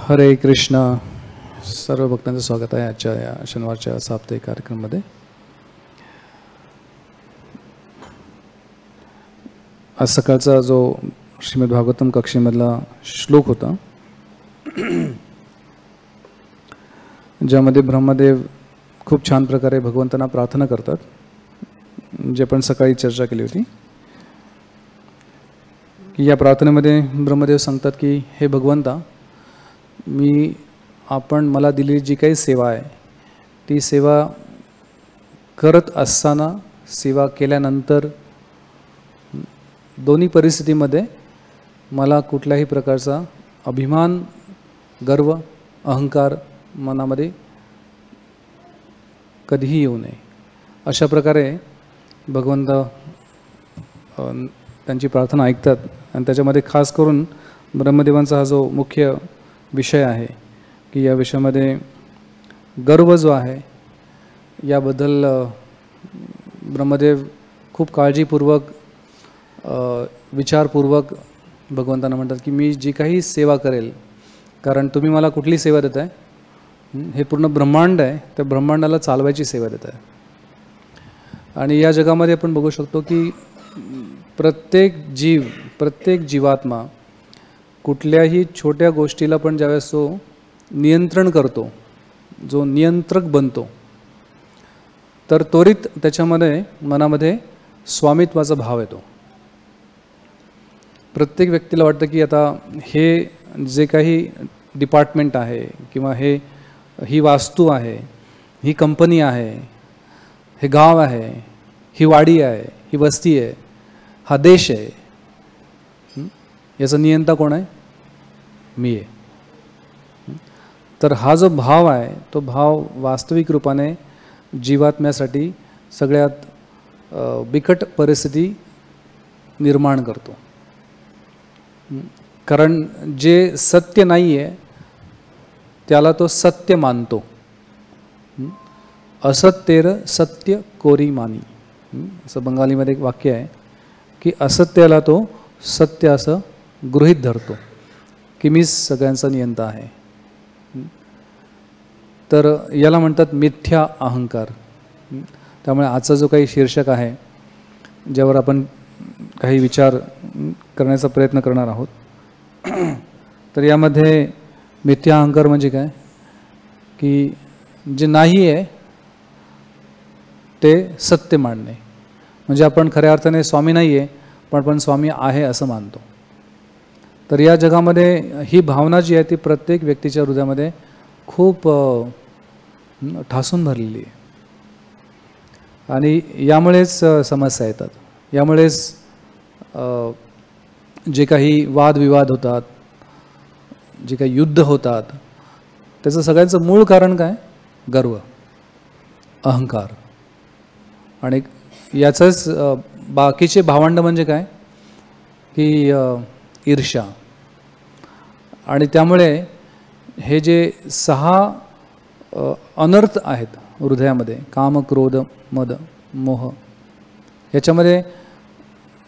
हरे कृष्ण. सर्व भक्तांचं स्वागत आहे आजच्या या शनिवारच्या साप्ताहिक कार्यक्रमामध्ये. आज सकाळचा जो श्रीमद भागवतम कक्षेमधला श्लोक होता, ज्यामध्ये ब्रह्मदेव खूप छान प्रकारे भगवंतांना प्रार्थना करतात, जे आपण सकाळी चर्चा केली होती. या प्रार्थनेमध्ये ब्रह्मदेव सांगतात की हे भगवंता, आपण मला दिलेली जी काही सेवा आहे ती सेवा करत असताना, सेवा केल्यानंतर दोन्ही परिस्थितीमध्ये मला कुठल्याही प्रकारचा अभिमान, गर्व, अहंकार मनामध्ये कधीही येऊ नये. अशा प्रकारे भगवंत त्यांची प्रार्थना ऐकतात. आणि त्याच्यामध्ये खास करून ब्रह्मदेवांचा हा जो मुख्य विषय आहे की या विषयामध्ये गर्व जो आहे याबद्दल ब्रह्मदेव खूप काळजीपूर्वक, विचारपूर्वक भगवंतांना म्हणतात की मी जी काही सेवा करेल, कारण तुम्ही मला कुठली सेवा देत आहे, हे पूर्ण ब्रह्मांड आहे, त्या ब्रह्मांडाला चालवायची सेवा देत आहे. आणि या जगामध्ये आपण बघू शकतो की प्रत्येक जीवात्मा कुठल्याही छोट्या गोष्टीला पण ज्यावेळेस तो नियंत्रण करतो, जो नियंत्रक बनतो, तर त्वरित त्याच्यामध्ये मनामध्ये स्वामित्वाचा भाव येतो. प्रत्येक व्यक्तीला वाटतं की आता हे जे काही डिपार्टमेंट आहे किंवा ही वास्तू आहे, ही कंपनी आहे, हे गाव आहे, ही वाडी आहे, ही वस्ती आहे, हा देश आहे, याचा नियंता कोण आहे? मी आहे. तर हा जो भाव आहे तो भाव वास्तविक रूपाने जीवात्म्यासाठी सगळ्यात बिकट परिस्थिती निर्माण करतो. कारण जे सत्य नाही आहे त्याला तो सत्य मानतो. असत्येर सत्य कोरी मानी, असं बंगालीमध्ये एक वाक्य आहे की असत्याला तो सत्य असं गृहीत धरतो की मी सगळ्यांचा नियंता आहे. तर याला म्हणतात मिथ्या अहंकार. त्यामुळे आजचा जो काही शीर्षक आहे, ज्यावर आपण काही विचार करण्याचा प्रयत्न करणार आहोत, तर यामध्ये मिथ्या अहंकार म्हणजे काय की जे नाही आहे ते सत्य मानणे. म्हणजे आपण खऱ्या अर्थाने स्वामी नाही आहे, पण आपण स्वामी आहे असं मानतो. तर या जगामध्ये ही भावना जी आहे ती प्रत्येक व्यक्तीच्या हृदयामध्ये खूप ठासून भरलेली आहे. आणि यामुळेच समस्या येतात. यामुळेच जे काही वादविवाद होतात, जे काही युद्ध होतात, त्याचं सगळ्यांचं मूळ कारण काय? गर्व, अहंकार. आणि याचंच बाकीचे भावंड म्हणजे काय की ईर्ष्या. आणि त्यामुळे हे जे 6 अनर्थ आहेत हृदयामध्ये, काम, क्रोध, मद, मोह, याच्यामध्ये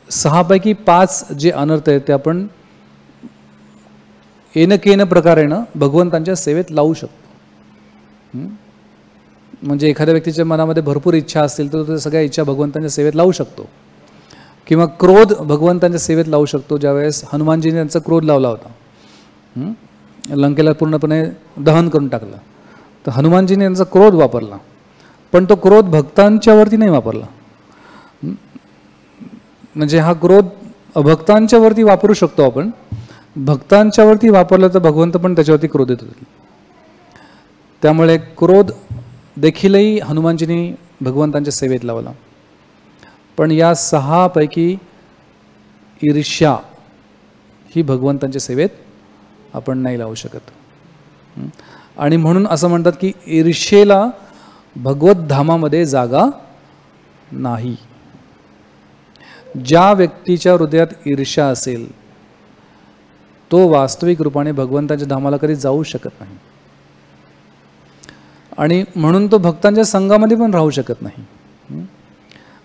6 पैकी 5 जे अनर्थ आहेत ते आपण येन प्रकारेनं भगवंतांच्या सेवेत लावू शकतो. म्हणजे एखाद्या व्यक्तीच्या मनामध्ये भरपूर इच्छा असतील तर तो सगळ्या इच्छा भगवंतांच्या सेवेत लावू शकतो. किंवा क्रोध भगवंतांच्या सेवेत लावू शकतो. ज्यावेळेस हनुमानजीने त्यांचा क्रोध लावला होता, लंकेला पूर्णपणे दहन करून टाकलं, तर हनुमानजीने त्यांचा क्रोध वापरला. पण तो क्रोध भक्तांच्यावरती नाही वापरला. म्हणजे हा क्रोध अभक्तांच्यावरती वापरू शकतो आपण, भक्तांच्यावरती वापरलं तर भगवंत पण त्याच्यावरती क्रोधित होतील. त्यामुळे क्रोध देखीलही हनुमानजींनी भगवंतांच्या सेवेत लावला. पण या 6 पैकी ईर्ष्या ही भगवंतांच्या सेवेत आपण नाही लावू शकत. आणि म्हणून असं म्हणतात की ईर्ष्येला भगवत धामामध्ये जागा नाही. ज्या व्यक्तीच्या हृदयात ईर्ष्या असेल तो वास्तविक रूपाने भगवंताच्या धामाला कधी जाऊ शकत नाही. आणि म्हणून तो भक्तांच्या संघामध्ये पण राहू शकत नाही.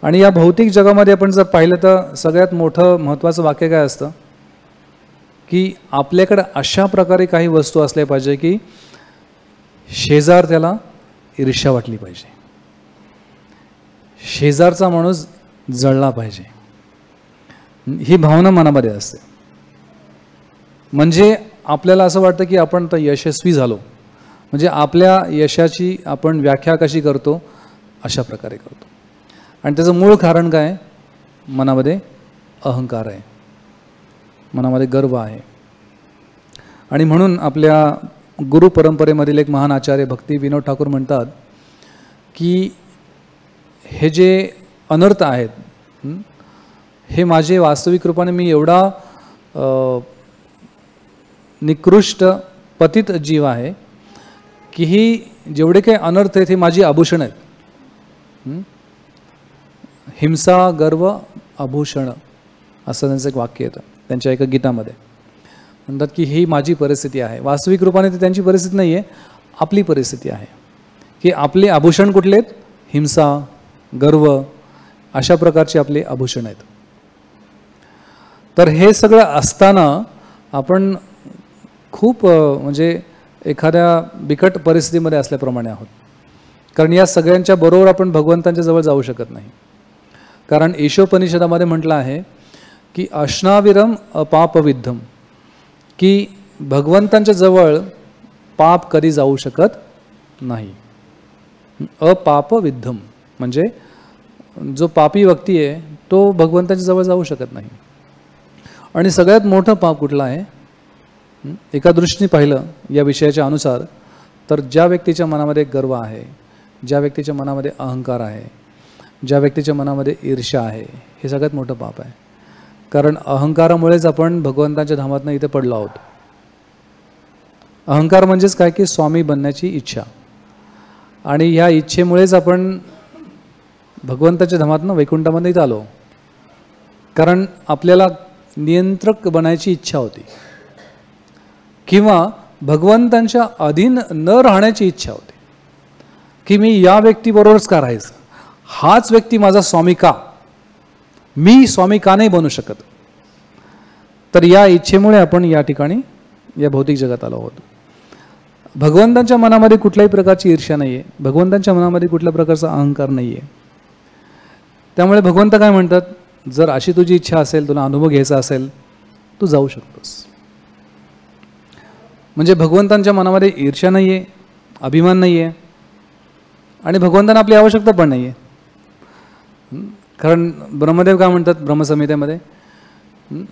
आणि या भौतिक जगामध्ये आपण जर पाहिलं तर सगळ्यात मोठं महत्त्वाचं वाक्य काय असतं की आपल्याकडे अशा प्रकारे काही वस्तू असल्या पाहिजे की शेजार त्याला ईर्ष्या वाटली पाहिजे, शेजारचा माणूस जळला पाहिजे, ही भावना मनामध्ये असते. म्हणजे आपल्याला असं वाटतं की आपण तर यशस्वी झालो, म्हणजे आपल्या यशाची आपण व्याख्या कशी करतो अशा प्रकारे करतो. आणि त्याचं मूळ कारण काय, मनामध्ये अहंकार आहे, मनामध्ये गर्व आहे. आणि म्हणून आपल्या गुरु परंपरेमधील एक महान आचार्य भक्ती विनोद ठाकूर म्हणतात की हे जे अनर्थ आहेत हे माझे वास्तविक रूपाने मी एवढा निकृष्ट पतित जीव आहे की ही जेवढे काही अनर्थ आहेत हे माझी आभूषण आहेत. हिंसा गर्व आभूषण असं त्यांचं एक वाक्य येतं त्यांच्या एका गीतामध्ये. म्हणतात की ही माझी परिस्थिती आहे. वास्तविक रूपाने ती त्यांची परिस्थिती नाही आहे, आपली परिस्थिती आहे की आपले आभूषण कुठले आहेत, हिंसा गर्व अशा प्रकारचे आपले आभूषण आहेत. तर हे सगळं असताना आपण खूप म्हणजे एखाद्या बिकट परिस्थितीमध्ये असल्याप्रमाणे आहोत. कारण या सगळ्यांच्या बरोबर आपण भगवंतांच्या जवळ जाऊ शकत नाही. कारण ईशोपनिषदामध्ये म्हटलं आहे की अश्नाविरम अपापविद्धम, की भगवंतांच्या जवळ पाप कधी जाऊ शकत नाही. अपापविद्धम म्हणजे जो पापी व्यक्ती आहे तो भगवंतांच्या जवळ जाऊ शकत नाही. आणि सगळ्यात मोठं पाप कुठलं आहे, एका दृष्टीने पाहिलं या विषयाच्या अनुसार तर ज्या व्यक्तीच्या मनामध्ये गर्व आहे, ज्या व्यक्तीच्या मनामध्ये अहंकार आहे, ज्या व्यक्तीच्या मनामध्ये ईर्ष्या आहे, हे सगळ्यात मोठं पाप आहे. कारण अहंकारामुळेच आपण भगवंतांच्या धामातनं इथे पडलो आहोत. अहंकार म्हणजेच काय की स्वामी बनण्याची इच्छा, आणि ह्या इच्छेमुळेच आपण भगवंताच्या धामातनं वैकुंठामध्ये इथं आलो. कारण आपल्याला नियंत्रक बनायची इच्छा होती किंवा भगवंतांच्या अधीन न राहण्याची इच्छा होती की मी या व्यक्तीबरोबरच का राहायचं, हाच व्यक्ती माझा स्वामी का, मी स्वामी का नाही बनू शकत. तर या इच्छेमुळे आपण या ठिकाणी या भौतिक जगात आलो आहोत. भगवंतांच्या मनामध्ये कुठल्याही प्रकारची ईर्ष्या नाही आहे, भगवंतांच्या मनामध्ये कुठल्या प्रकारचा अहंकार नाही आहे. त्यामुळे भगवंत काय म्हणतात, जर अशी तुझी इच्छा असेल, तुला अनुभव घ्यायचा असेल, तू जाऊ शकतोस. म्हणजे भगवंतांच्या मनामध्ये ईर्ष्या नाही आहे, अभिमान नाही आहे, आणि भगवंतांना आपली आवश्यकता पण नाही आहे. कारण ब्रह्मदेव काय म्हणतात ब्रह्मसंहितेमध्ये,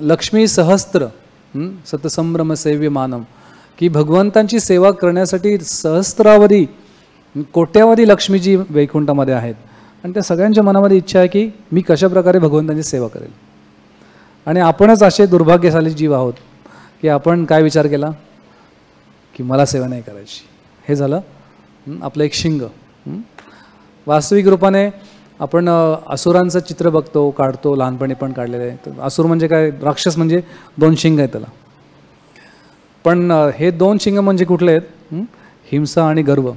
लक्ष्मी सहस्त्र सतसंभ्रम सेव्य मानव, की भगवंतांची सेवा करण्यासाठी सहस्त्रावधी कोट्यावधी लक्ष्मीजी वैकुंठामध्ये आहेत. आणि त्या सगळ्यांच्या मनामध्ये इच्छा आहे की मी कशा प्रकारे भगवंतांची सेवा करेल. आणि आपणच असे दुर्भाग्यशाली जीव आहोत की आपण काय विचार केला की मला सेवा नाही करायची. हे झालं आपलं एक शिंग. वास्तविक रूपाने आपण असुरांचं चित्र बघतो, काढतो, लहानपणी पण काढलेलं आहे. तर असुर म्हणजे काय, राक्षस म्हणजे दोन शिंग आहेत त्याला. पण हे दोन शिंग म्हणजे कुठले आहेत, हिंसा आणि गर्व.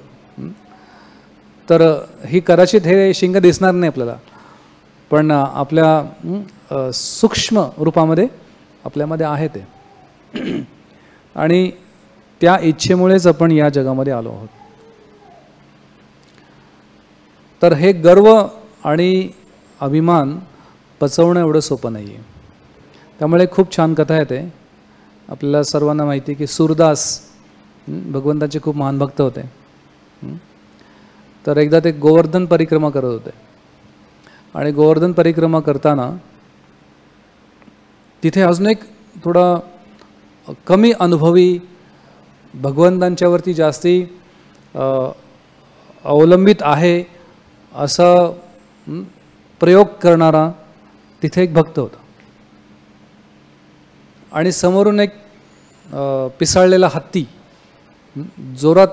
तर ही कदाचित हे शिंग दिसणार नाही आपल्याला, पण आपल्या सूक्ष्म रूपामध्ये आपल्यामध्ये आहे ते. आणि त्या इच्छेमुळेच आपण या जगामध्ये आलो आहोत. तर हे गर्व आणि अभिमान पचवणं एवढं सोपं नाही आहे. त्यामुळे खूप छान कथा येते. आपल्याला सर्वांना माहिती आहे की सूरदास भगवंताचे खूप महान भक्त होते. तर एकदा ते गोवर्धन परिक्रमा करत होते, आणि गोवर्धन परिक्रमा करताना तिथे अजून एक थोडा कमी अनुभवी, भगवंतांच्यावरती जास्ती अवलंबित आहे असा प्रयोग करणारा तिथे एक भक्त होता. आणि समोरून एक पिसाळलेला हत्ती जोरात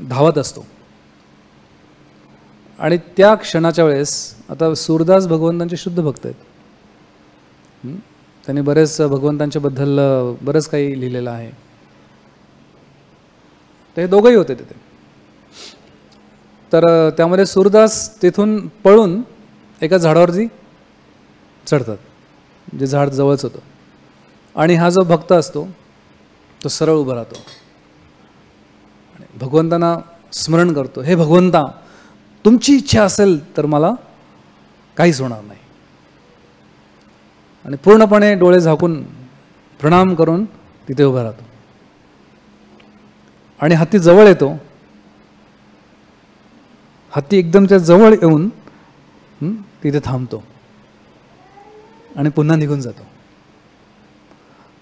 धावत असतो. आणि त्या क्षणाच्या वेळेस, आता सूरदास भगवंतांचे शुद्ध भक्त आहेत, त्यांनी बरेच भगवंतांच्या बद्दल बरंच काही लिहिलेलं आहे. ते दोघंही होते तिथे. तर त्यामध्ये सूरदास तिथून पळून एका झाडावरती चढतात, जे झाड जवळच होतं, आणि हा जो भक्त असतो तो सरळ उभा राहतो आणि भगवंतांना स्मरण करतो, हे भगवंता, तुमची इच्छा असेल तर मला काहीच होणार नाही, आणि पूर्णपणे डोळे झाकून प्रणाम करून तिथे उभा राहतो. आणि हत्ती जवळ येतो, हत्ती एकदम त्या जवळ येऊन तिथे थांबतो आणि पुन्हा निघून जातो.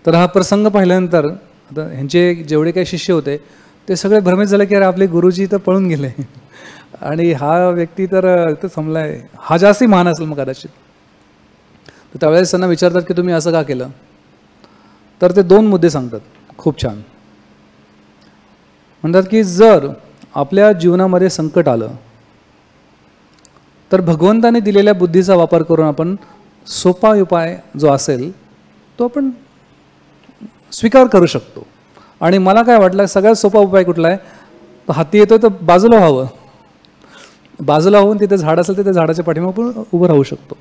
तर हा प्रसंग पाहिल्यानंतर आता ह्यांचे जेवढे काही शिष्य होते ते सगळे भ्रमित झाले की अरे आपले गुरुजी तर पळून गेले आणि हा व्यक्ती तर इथं थांबलाय, हा जास्ती महान असेल मग कदाचित. तर त्यावेळेस त्यांना विचारतात की तुम्ही असं का केलं. तर ते 2 मुद्दे सांगतात खूप छान. म्हणतात की जर आपल्या जीवनामध्ये संकट आलं तर भगवंताने दिलेल्या बुद्धीचा वापर करून आपण सोपा उपाय जो असेल तो आपण स्वीकार करू शकतो. आणि मला काय वाटलं सगळ्यात सोपा उपाय कुठला आहे, तो हत्ती येतो तर बाजूला व्हावं, बाजूला होऊन तिथे झाड असेल तर त्या झाडाच्या पाठीमागे आपण उभं राहू शकतो.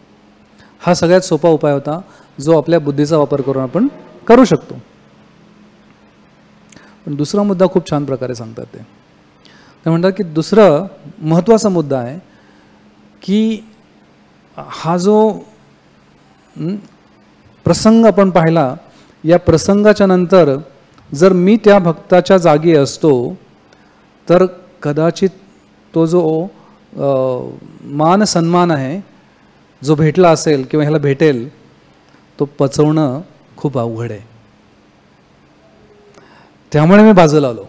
हा सगळ्यात सोपा उपाय होता जो आपल्या बुद्धीचा वापर करून आपण करू शकतो. पण दुसरा मुद्दा खूप छान प्रकारे सांगतात ते म्हणतात की दुसरं महत्त्वाचा मुद्दा आहे की हा जो प्रसंग आपण पाहिला, या प्रसंगाच्या नंतर जर मी त्या भक्ताच्या जागी असतो तर कदाचित तो जो मान सन्मान आहे जो भेटला असेल किंवा ह्याला भेटेल तो पचवणं खूप अवघड आहे. त्यामुळे मी बाजूला आलो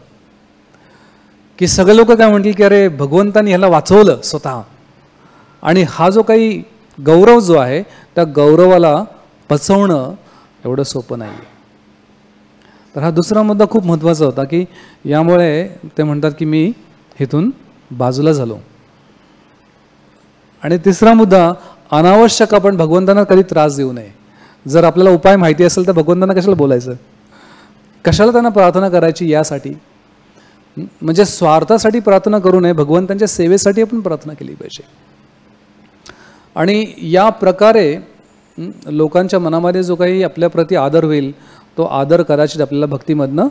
की सगळे लोक काय म्हणतील की अरे भगवंतानी ह्याला वाचवलं स्वतः, आणि हा जो काही गौरव जो आहे त्या गौरवाला पचवणं एवढं सोपं नाही आहे. तर हा दुसरा मुद्दा खूप महत्त्वाचा होता की यामुळे ते म्हणतात की मी इथून बाजूला झालो. आणि तिसरा मुद्दा, अनावश्यक आपण भगवंतांना कधी त्रास देऊ नये. जर आपल्याला उपाय माहिती असेल तर भगवंतांना कशाला बोलायचं, कशाला त्यांना प्रार्थना करायची यासाठी. म्हणजे स्वार्थासाठी प्रार्थना करू नये, भगवंतांच्या सेवेसाठी आपण प्रार्थना केली पाहिजे. आणि या प्रकारे लोकांच्या मनामध्ये जो काही आपल्याप्रती आदर होईल तो आदर कदाचित आपल्याला भक्तीमधनं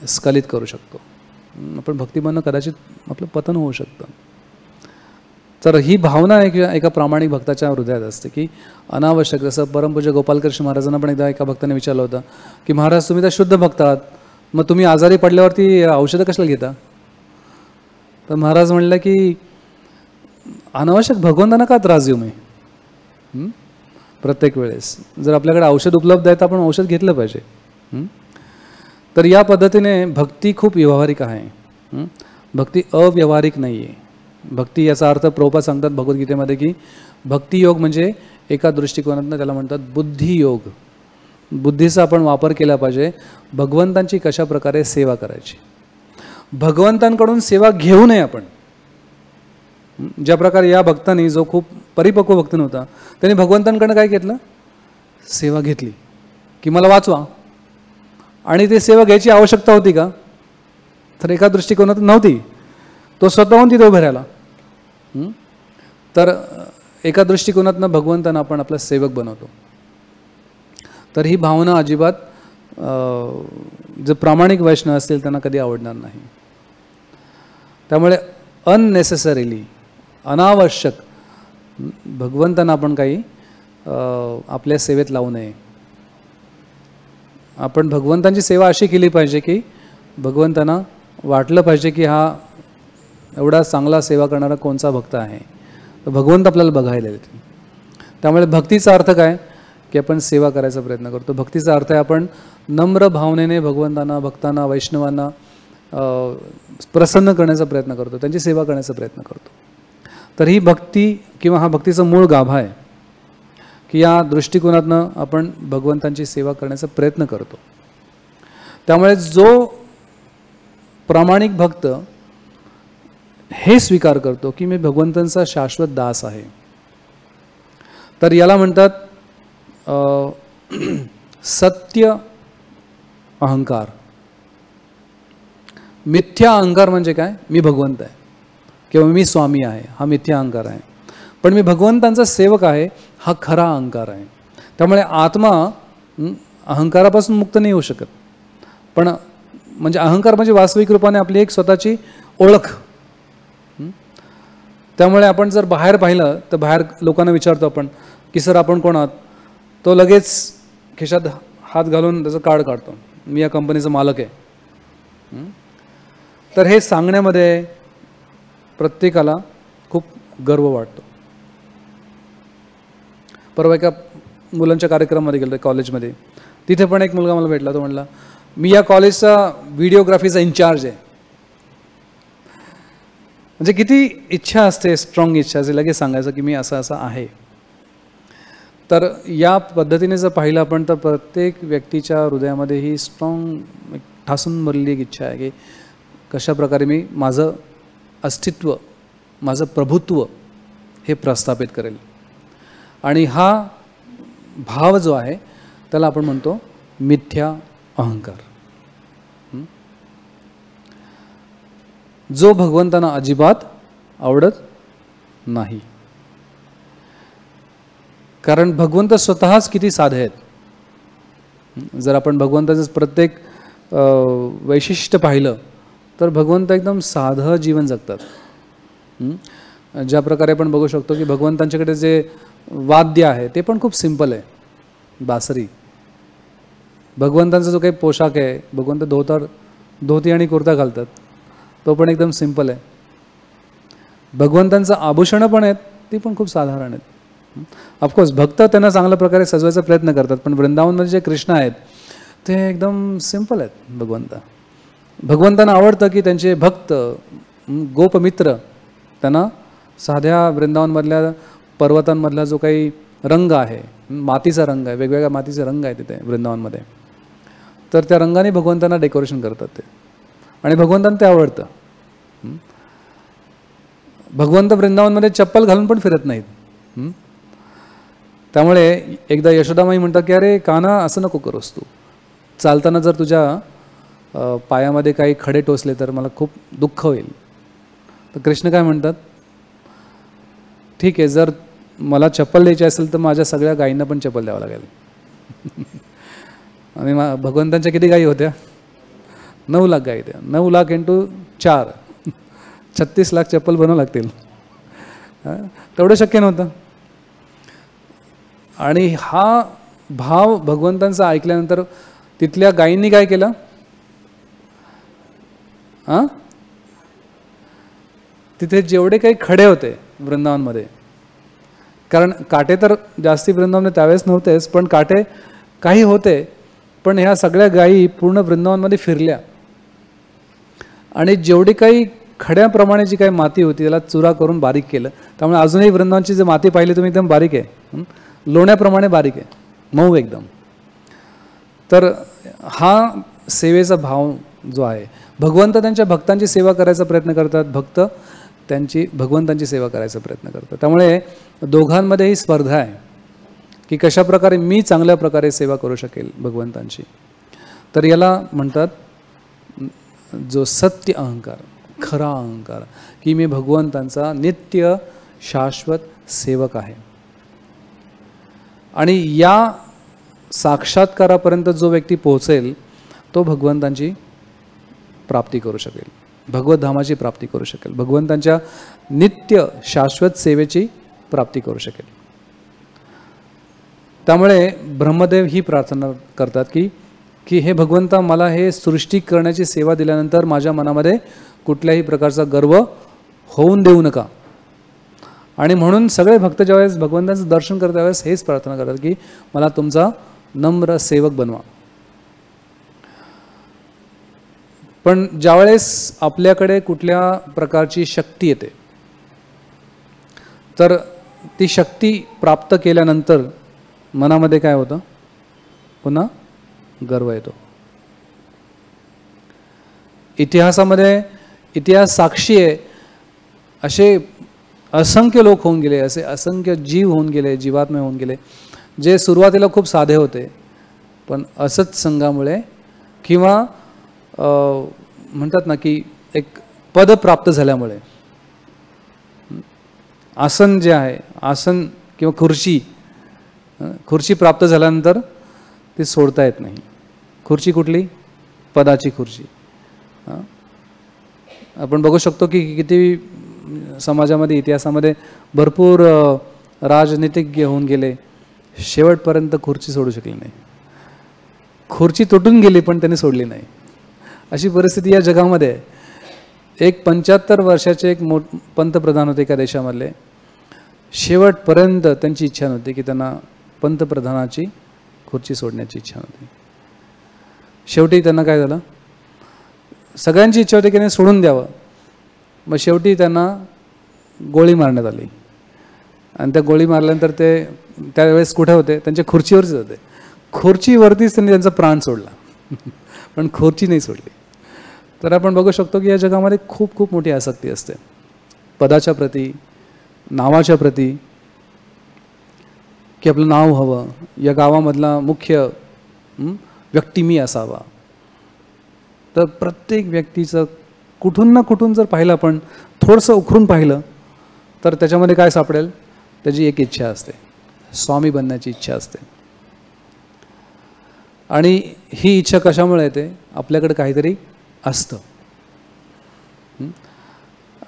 स्खलित करू शकतो. आपण भक्तीमधनं कदाचित आपलं पतन होऊ शकतं. तर ही भावना एका प्रामाणिक भक्ताच्या हृदयात असते की अनावश्यक, जसं परमपूज्य गोपालकृष्ण महाराजांना पण एकदा एका भक्ताने विचारलं होतं की महाराज तुम्ही तर शुद्ध भक्त आहात, मग तुम्ही आजारी पडल्यावरती औषधं कशाला घेता. तर महाराज म्हणलं की अनावश्यक भगवंतांना का त्रास देऊ मी. प्रत्येक वेळेस जर आपल्याकडे औषध उपलब्ध आहे तर आपण औषध घेतलं पाहिजे. तर या पद्धतीने भक्ती खूप व्यावहारिक आहे, भक्ती अव्यावहारिक नाही आहे. भक्ती याचा अर्थ प्रभुपाद सांगतात भगवद्गीतेमध्ये की भक्तियोग म्हणजे एका दृष्टिकोनातून त्याला म्हणतात बुद्धियोग. बुद्धीचा आपण वापर केला पाहिजे भगवंतांची कशा प्रकारे सेवा करायची. भगवंतांकडून सेवा घेऊ नये आपण. ज्या प्रकारे या भक्तांनी, जो खूप परिपक्व भक्त नव्हता, त्यांनी भगवंतांकडनं काय घेतलं, सेवा घेतली की मला वाचवा. आणि ती सेवा घ्यायची आवश्यकता होती का, तर एका दृष्टिकोनातून नव्हती. तो स्वतःहून तिथे उभे राहिला. तर एका दृष्टिकोनातनं भगवंतांना आपण आपला सेवक बनवतो. तर ही भावना अजिबात जे प्रामाणिक वैष्णव असतील त्यांना कधी आवडणार नाही. त्यामुळे अननेसेसरीली, अनावश्यक भगवंतांना आपण काही आपल्या सेवेत लावू नये. आपण भगवंतांची सेवा अशी केली पाहिजे की भगवंतांना वाटलं पाहिजे की हा एवढा चांगला सेवा करणारा कोणचा भक्त आहे, तर भगवंत आपल्याला बघायला येतील. त्यामुळे भक्तीचा अर्थ काय की आपण सेवा करायचा प्रयत्न करतो. भक्तीचा अर्थ आहे आपण नम्र भावनेने भगवंतांना, भक्तांना, वैष्णवांना प्रसन्न करण्याचा प्रयत्न करतो, त्यांची सेवा करण्याचा प्रयत्न करतो. तर ही भक्ती किंवा हा भक्तीचा मूळ गाभा आहे की या दृष्टिकोनातनं आपण भगवंतांची सेवा करण्याचा प्रयत्न करतो. त्यामुळे जो प्रामाणिक भक्त हे स्वीकार करतो की मी भगवंतांचा शाश्वत दास आहे, तर याला म्हणतात सत्य अहंकार. मिथ्या अहंकार म्हणजे काय, मी भगवंत आहे किंवा मी स्वामी आहे, हा मिथ्या अहंकार आहे. पण मी भगवंतांचा सेवक आहे हा खरा अहंकार आहे. त्यामुळे आत्मा अहंकारापासून मुक्त नाही होऊ शकत. पण म्हणजे अहंकार म्हणजे वास्तविक रूपाने आपली एक स्वतःची ओळख. त्यामुळे आपण जर बाहेर पाहिलं तर बाहेर लोकांना विचारतो आपण की सर आपण कोण आहात, तो लगेच खिशात हात घालून त्याचं कार्ड काढतो, मी या कंपनीचा मालक आहे. तर हे सांगण्यामध्ये प्रत्येकाला खूप गर्व वाटतो. परवा एका मुलांच्या कार्यक्रमामध्ये गेलो कॉलेजमध्ये, तिथे पण एक मुलगा मला भेटला. तो म्हणला मी या कॉलेजचा व्हिडिओग्राफीचा इन्चार्ज आहे. म्हणजे किती इच्छा असते, स्ट्रॉंग इच्छा असते लगेच सांगायचं की मी असं असं आहे. तर या पद्धतीने जर पाहिलं आपण तर प्रत्येक व्यक्तीच्या हृदयामध्ये ही स्ट्रॉंग ठासून भरलेली एक इच्छा आहे की कशा प्रकारे मी माझं अस्तित्व, माझं प्रभुत्व हे प्रस्थापित करेल. आणि हा भाव जो आहे त्याला आपण म्हणतो मिथ्या अहंकार, जो भगवंतांना अजिबात आवडत नाही. कारण भगवंत स्वतःच किती साधे आहेत. जर आपण भगवंताचं प्रत्येक वैशिष्ट्य पाहिलं तर भगवंत एकदम साधं जीवन जगतात. ज्या प्रकारे आपण बघू शकतो की भगवंतांच्याकडे जे वाद्य आहे ते पण खूप सिंपल आहे, बासरी. भगवंतांचा जो काही पोशाख आहे, भगवंत धोती आणि कुर्ता घालतात, तो पण एकदम सिंपल आहे. भगवंतांचं आभूषणं पण आहेत, ती पण खूप साधारण आहेत. ऑफकोर्स भक्त त्यांना चांगल्या प्रकारे सजवायचा प्रयत्न करतात, पण वृंदावनमध्ये जे कृष्ण आहेत ते एकदम सिंपल आहेत. भगवंतांना आवडतं की त्यांचे भक्त गोपमित्र त्यांना साध्या वृंदावनमधल्या पर्वतांमधला जो काही रंग आहे, मातीचा रंग आहे, वेगवेगळ्या मातीचे रंग आहे तिथे वृंदावनमध्ये, तर त्या रंगाने भगवंतांना डेकोरेशन करतात ते, आणि भगवंतांना ते आवडतं. भगवंत वृंदावनमध्ये चप्पल घालून पण फिरत नाहीत. त्यामुळे एकदा यशोदामाई म्हणतात की अरे कान्हा असं नको करूस, तू चालताना जर तुझ्या पायामध्ये काही खडे टोचले तर मला खूप दुःख होईल. तर कृष्ण काय म्हणतात, ठीक आहे, जर मला चप्पल द्यायची असेल तर माझ्या सगळ्या गायींना पण चप्पल द्यावं लागेल. आणि भगवंतांच्या किती गायी होत्या? 9 लाख गायी होत्या. 9 लाख × 4 36 लाख चप्पल बनवावं लागतील. तेवढं शक्य नव्हतं. आणि हा भाव भगवंतांचा ऐकल्यानंतर तिथल्या गायींनी काय केलं? तिथे जेवढे काही खडे होते वृंदावनमध्ये, कारण काटे तर जास्ती वृंदावनमध्ये त्यावेळेस नव्हतेच, पण काटे काही होते, पण ह्या सगळ्या गायी पूर्ण वृंदावनमध्ये फिरल्या आणि जेवढी काही खड्याप्रमाणे जी काही माती होती त्याला चुरा करून बारीक केलं. त्यामुळे अजूनही वृंदावनची जी माती पाहिली तुम्ही एकदम बारीक आहे, लोण्याप्रमाणे बारीक आहे, मऊ एकदम. तर हा सेवेचा भाव जो आहे, भगवंत त्यांच्या भक्तांची सेवा करायचा प्रयत्न करतात, भक्त त्यांची भगवंतांची सेवा करायचा प्रयत्न करतात. त्यामुळे दोघांमध्ये ही स्पर्धा आहे की कशा प्रकारे मी चांगल्या प्रकारे सेवा करू शकेल भगवंतांची. तर याला म्हणतात जो सत्य अहंकार, खरा अहंकार, की मी भगवंतांचा नित्य शाश्वत सेवक आहे. आणि या साक्षात्कारापर्यंत जो व्यक्ती पोहोचेल तो भगवंतांची प्राप्ती करू शकेल, भगवत धामाची प्राप्ती करू शकेल, भगवंतांच्या नित्य शाश्वत सेवेची प्राप्ती करू शकेल. त्यामुळे ब्रह्मदेव ही प्रार्थना करतात की हे भगवंता, मला हे सृष्टी करण्याची सेवा दिल्यानंतर माझ्या मनामध्ये कुठल्याही प्रकारचा गर्व होऊन देऊ नका. आणि म्हणून सगळे भक्त ज्यावेळेस भगवंतांचं दर्शन करत त्यावेळेस हेच प्रार्थना करतात की मला तुमचा नम्र सेवक बनवा. पण ज्यावेळेस आपल्याकडे कुठल्या प्रकारची शक्ती येते तर ती शक्ती प्राप्त केल्यानंतर मनामध्ये काय होतं? पुन्हा गर्व येतो. इतिहासामध्ये इतिहास साक्षी आहे, असे असंख्य लोक होऊन गेले, असे असंख्य जीव होऊन गेले, जीवात्मे होऊन गेले, जे सुरुवातीला खूप साधे होते, पण असंच संघामुळे किंवा म्हणतात ना की एक पद प्राप्त झाल्यामुळे, आसन जे आहे, आसन किंवा खुर्ची प्राप्त झाल्यानंतर ती सोडता येत नाही. खुर्ची कुठली? पदाची खुर्ची. आपण बघू शकतो की किती समाजामध्ये, इतिहासामध्ये भरपूर राजनीतिज्ञ होऊन गेले, शेवटपर्यंत खुर्ची सोडू शकले नाही. खुर्ची तुटून गेली पण त्यांनी सोडली नाही. अशी परिस्थिती या जगामध्ये आहे. एक 75 वर्षाचे एक पंतप्रधान होते एका देशामधले. शेवटपर्यंत त्यांची इच्छा नव्हती की त्यांना पंतप्रधानाची खुर्ची सोडण्याची इच्छा नव्हती. शेवटी त्यांना काय झालं, सगळ्यांची इच्छा होती की त्यांनी सोडून द्यावं. मग शेवटी त्यांना गोळी मारण्यात आली. आणि त्या गोळी मारल्यानंतर ते त्यावेळेस कुठे होते? त्यांच्या खुर्चीवरच होते. खुर्चीवरतीच त्यांनी त्यांचा प्राण सोडला पण खुर्ची नाही सोडली. तर आपण बघू शकतो की या जगामध्ये खूप खूप मोठी आसक्ती असते पदाच्या प्रती, नावाच्या प्रती, की आपलं नाव हवं, या गावामधला मुख्य व्यक्ती मी असावा. तर प्रत्येक व्यक्तीचं कुठून ना कुठून जर पाहिलं, आपण थोडंसं उखरून पाहिलं, तर त्याच्यामध्ये काय सापडेल? त्याची एक इच्छा असते, स्वामी बनण्याची इच्छा असते. आणि ही इच्छा कशामुळे येते? आपल्याकडे काहीतरी असतं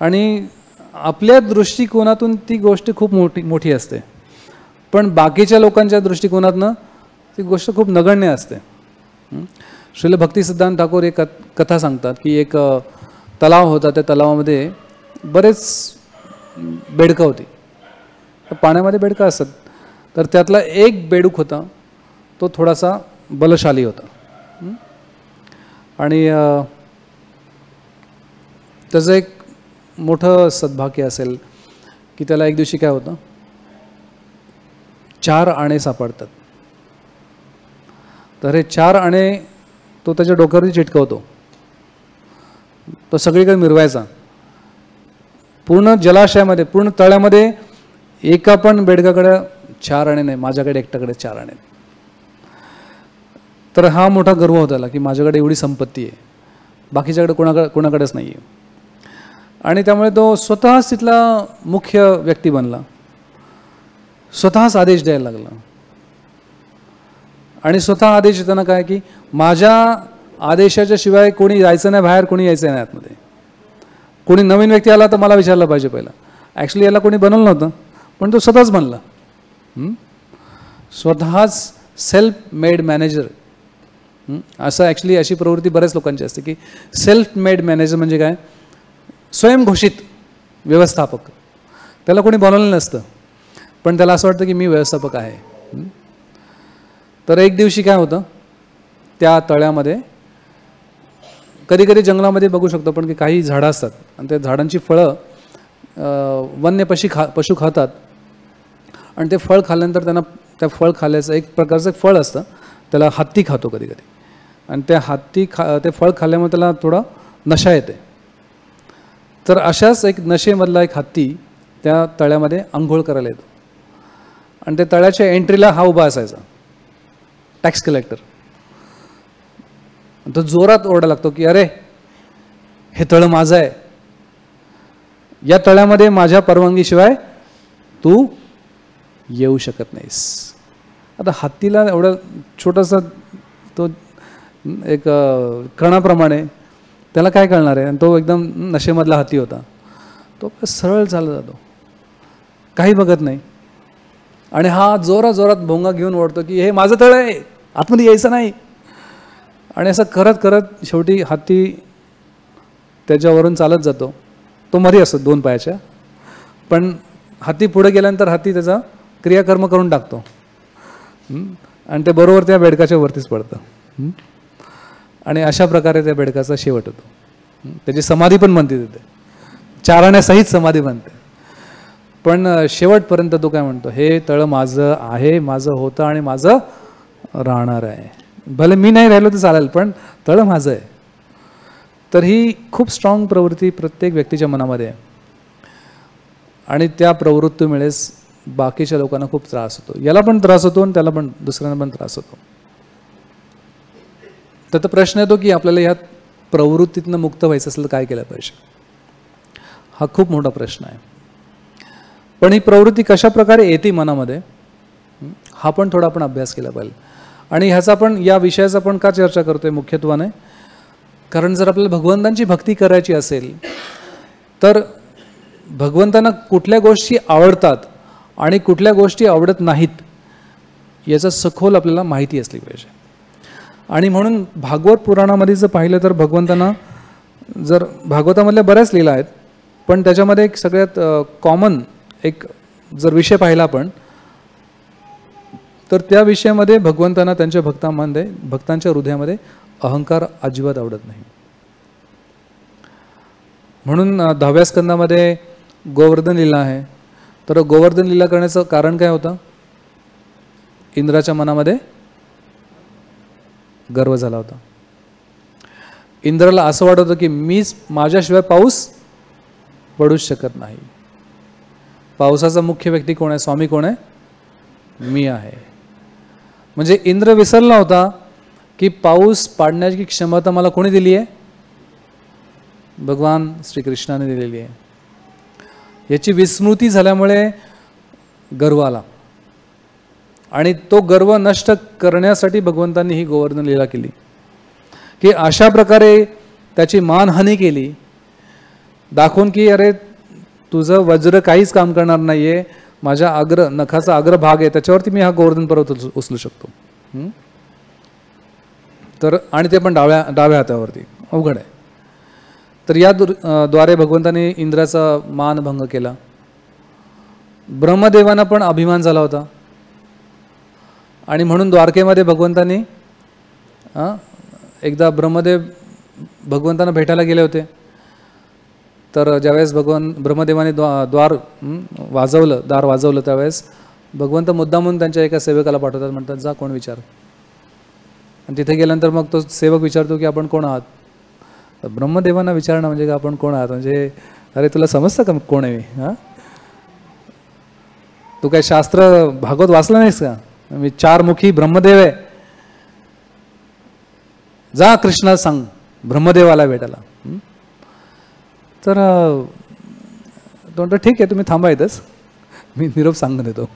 आणि आपल्या दृष्टिकोनातून ती गोष्ट खूप मोठी असते, पण बाकीच्या लोकांच्या दृष्टिकोनातनं ती गोष्ट खूप नगण्य असते. श्रील भक्तिसिद्धांत ठाकूर एक कथा सांगतात की एक तलाव होता. त्या तलावामध्ये बरेच बेडकं होती. पाण्यामध्ये बेडकं असतात. तर त्यातला एक बेडूक होता, तो थोडासा बलशाली होता आणि त्याचं एक मोठं सद्भाग्य असेल की त्याला एक दिवशी काय होतं, 4 आणे सापडतात. तर हे 4 आणे तो त्याच्या डोक्यावरती चिटकवतो. तो सगळीकडे मिरवायचा. पूर्ण जलाशयामध्ये, पूर्ण तळ्यामध्ये एका पण बेडकाकडे 4 आणे नाही, माझ्याकडे एकट्याकडे 4 आणे. तर हा मोठा गर्व होता त्याला की माझ्याकडे एवढी संपत्ती आहे, बाकीच्याकडे कोणाकडेच नाही आहे. आणि त्यामुळे तो स्वतःच तिथला मुख्य व्यक्ती बनला, स्वतःच आदेश द्यायला लागला. आणि स्वतः आदेश देताना काय की माझ्या आदेशाच्या शिवाय कोणी जायचं नाही बाहेर, कोणी यायचं नाही आतमध्ये. कोणी नवीन व्यक्ती आला तर मला विचारलं पाहिजे पहिला. ॲक्च्युली याला कोणी बनवलं नव्हतं, पण तो स्वतःच बनला. स्वतःच सेल्फ मेड मॅनेजर. असं ॲक्च्युली अशी प्रवृत्ती बऱ्याच लोकांची असते की सेल्फ मेड मॅनेजर म्हणजे काय? स्वयंघोषित व्यवस्थापक. त्याला कोणी बनवलेलं नसतं, पण त्याला असं वाटतं की मी व्यवस्थापक आहे. तर एक दिवशी काय होतं, त्या तळ्यामध्ये, कधी कधी जंगलामध्ये बघू शकतो पण की काही झाडं असतात आणि त्या झाडांची फळं वन्य पशु खातात. आणि ते फळ खाल्ल्यानंतर त्यांना त्या फळ खाल्ल्याचं एक प्रकारचं फळ असतं, त्याला हत्ती खातो कधी कधी. आणि त्या ते फळ खाल्ल्यामुळे त्याला थोडा नशा येते. तर अशाच एक नशेमधला एक हत्ती त्या तळ्यामध्ये आंघोळ करायला येतो. आणि त्या तळ्याच्या एंट्रीला हा उभा असायचा, टॅक्स कलेक्टर. तो जोरात ओरडा लागतो की अरे, हे तळं माझं आहे, या तळ्यामध्ये माझ्या परवानगीशिवाय तू येऊ शकत नाहीस. आता हत्तीला एवढा छोटासा तो एक कणाप्रमाणे त्याला काय कळणार आहे? आणि तो एकदम नशेमधला हत्ती होता. तो सरळ चालत जातो, काही बघत नाही. आणि हा जोरात भोंगा घेऊन ओढतो की हे माझं तळ आहे, आतमध्ये यायचं नाही. आणि असं करत करत शेवटी हत्ती त्याच्यावरून चालत जातो. तो मरी असतो 2 पायाच्या, पण हत्ती पुढे गेल्यानंतर हत्ती त्याचा क्रियाकर्म करून टाकतो आणि ते बरोबर त्या बेडकाच्या वरतीच पडतं. आणि अशा प्रकारे त्या बेडकाचा शेवट होतो. त्याची समाधी पण बनते तिथे, 4 आण्यासहित समाधी बनते. पण शेवटपर्यंत तो काय म्हणतो, हे तळं माझं आहे, माझं होतं आणि माझं राहणार आहे. भले मी नाही राहिलो तर चालेल, पण तळं माझं आहे. तर ही खूप स्ट्रॉंग प्रवृत्ती प्रत्येक व्यक्तीच्या मनामध्ये आहे. आणि त्या प्रवृत्तीमुळेच बाकीच्या लोकांना खूप त्रास होतो. याला पण त्रास होतो आणि त्याला पण, दुसऱ्यांना पण त्रास होतो. तर प्रश्न येतो की आपल्याला ह्या प्रवृत्तीतनं मुक्त व्हायचं असेल तर काय केलं पाहिजे? हा खूप मोठा प्रश्न आहे. पण ही प्रवृत्ती कशा प्रकारे येते मनामध्ये, हा पण थोडा आपण अभ्यास केला पाहिजे. आणि ह्याचा आपण, या विषयाचा आपण का चर्चा करतोय मुख्यत्वाने, कारण जर आपल्याला भगवंतांची भक्ती करायची असेल तर भगवंतांना कुठल्या गोष्टी आवडतात आणि कुठल्या गोष्टी आवडत नाहीत याचा सखोल आपल्याला माहिती असली पाहिजे. आणि म्हणून भागवत पुराणामध्ये जर पाहिलं तर भगवंतांना, जर भागवतामधल्या बऱ्याच लीला आहेत, पण त्याच्यामध्ये एक सगळ्यात कॉमन एक जर विषय पाहिला आपण, तर त्या विषयामध्ये भगवंतांना त्यांच्या भक्तांच्या हृदयामध्ये अहंकार अजिबात आवडत नाही. म्हणून 10व्या स्कंदामध्ये गोवर्धन लीला आहे. तर गोवर्धन लीला करण्याचं कारण काय होतं? इंद्राच्या मनामध्ये गर्व झाला होता. इंद्राला असं वाटत होतं की मीच, माझ्याशिवाय पाऊस पडूच शकत नाही. पावसाचा मुख्य व्यक्ती कोण आहे? स्वामी कोण आहे? मी आहे. म्हणजे इंद्र विसरला होता की पाऊस पाडण्याची क्षमता मला कोणी दिली आहे? भगवान श्रीकृष्णाने दिलेली आहे. याची विस्मृती झाल्यामुळे गर्व आला आणि तो गर्व नष्ट करण्यासाठी भगवंतांनी ही गोवर्धन लीला केली की अशा प्रकारे त्याची मानहानी केली, दाखवून की अरे तुझं वज्र काहीच काम करणार नाही आहे, माझ्या नखाचा अग्रभाग आहे त्याच्यावरती मी हा गोवर्धन पर्वत उचलू शकतो. तर आणि ते पण डाव्या हातावरती, अवघड आहे. तर या द्वारे भगवंतांनी इंद्राचा मानभंग केला. ब्रह्मदेवांना पण अभिमान झाला होता आणि म्हणून द्वारकेमध्ये भगवंतांनी एकदा ब्रह्मदेव भगवंतांना भेटायला गेले होते. तर ज्यावेळेस ब्रह्मदेवाने दार वाजवलं त्यावेळेस भगवंत मुद्दामून त्यांच्या एका सेवकाला पाठवतात, म्हणतात जा कोण विचार. आणि तिथे गेल्यानंतर मग तो सेवक विचारतो की आपण कोण आहात? तर ब्रह्मदेवांना विचारणं म्हणजे का आपण कोण आहात, म्हणजे अरे तुला समजतं का कोण आहे मी? हां, तू काय शास्त्र भागवत वाचलं नाहीस का? मी 4 मुखी ब्रह्मदेव आहे, जा कृष्णाला सांग ब्रह्मदेवाला भेटायला. तर तो म्हणतो ठीक आहे तुम्ही थांबा इथंच, मी निरोप सांगून येतो.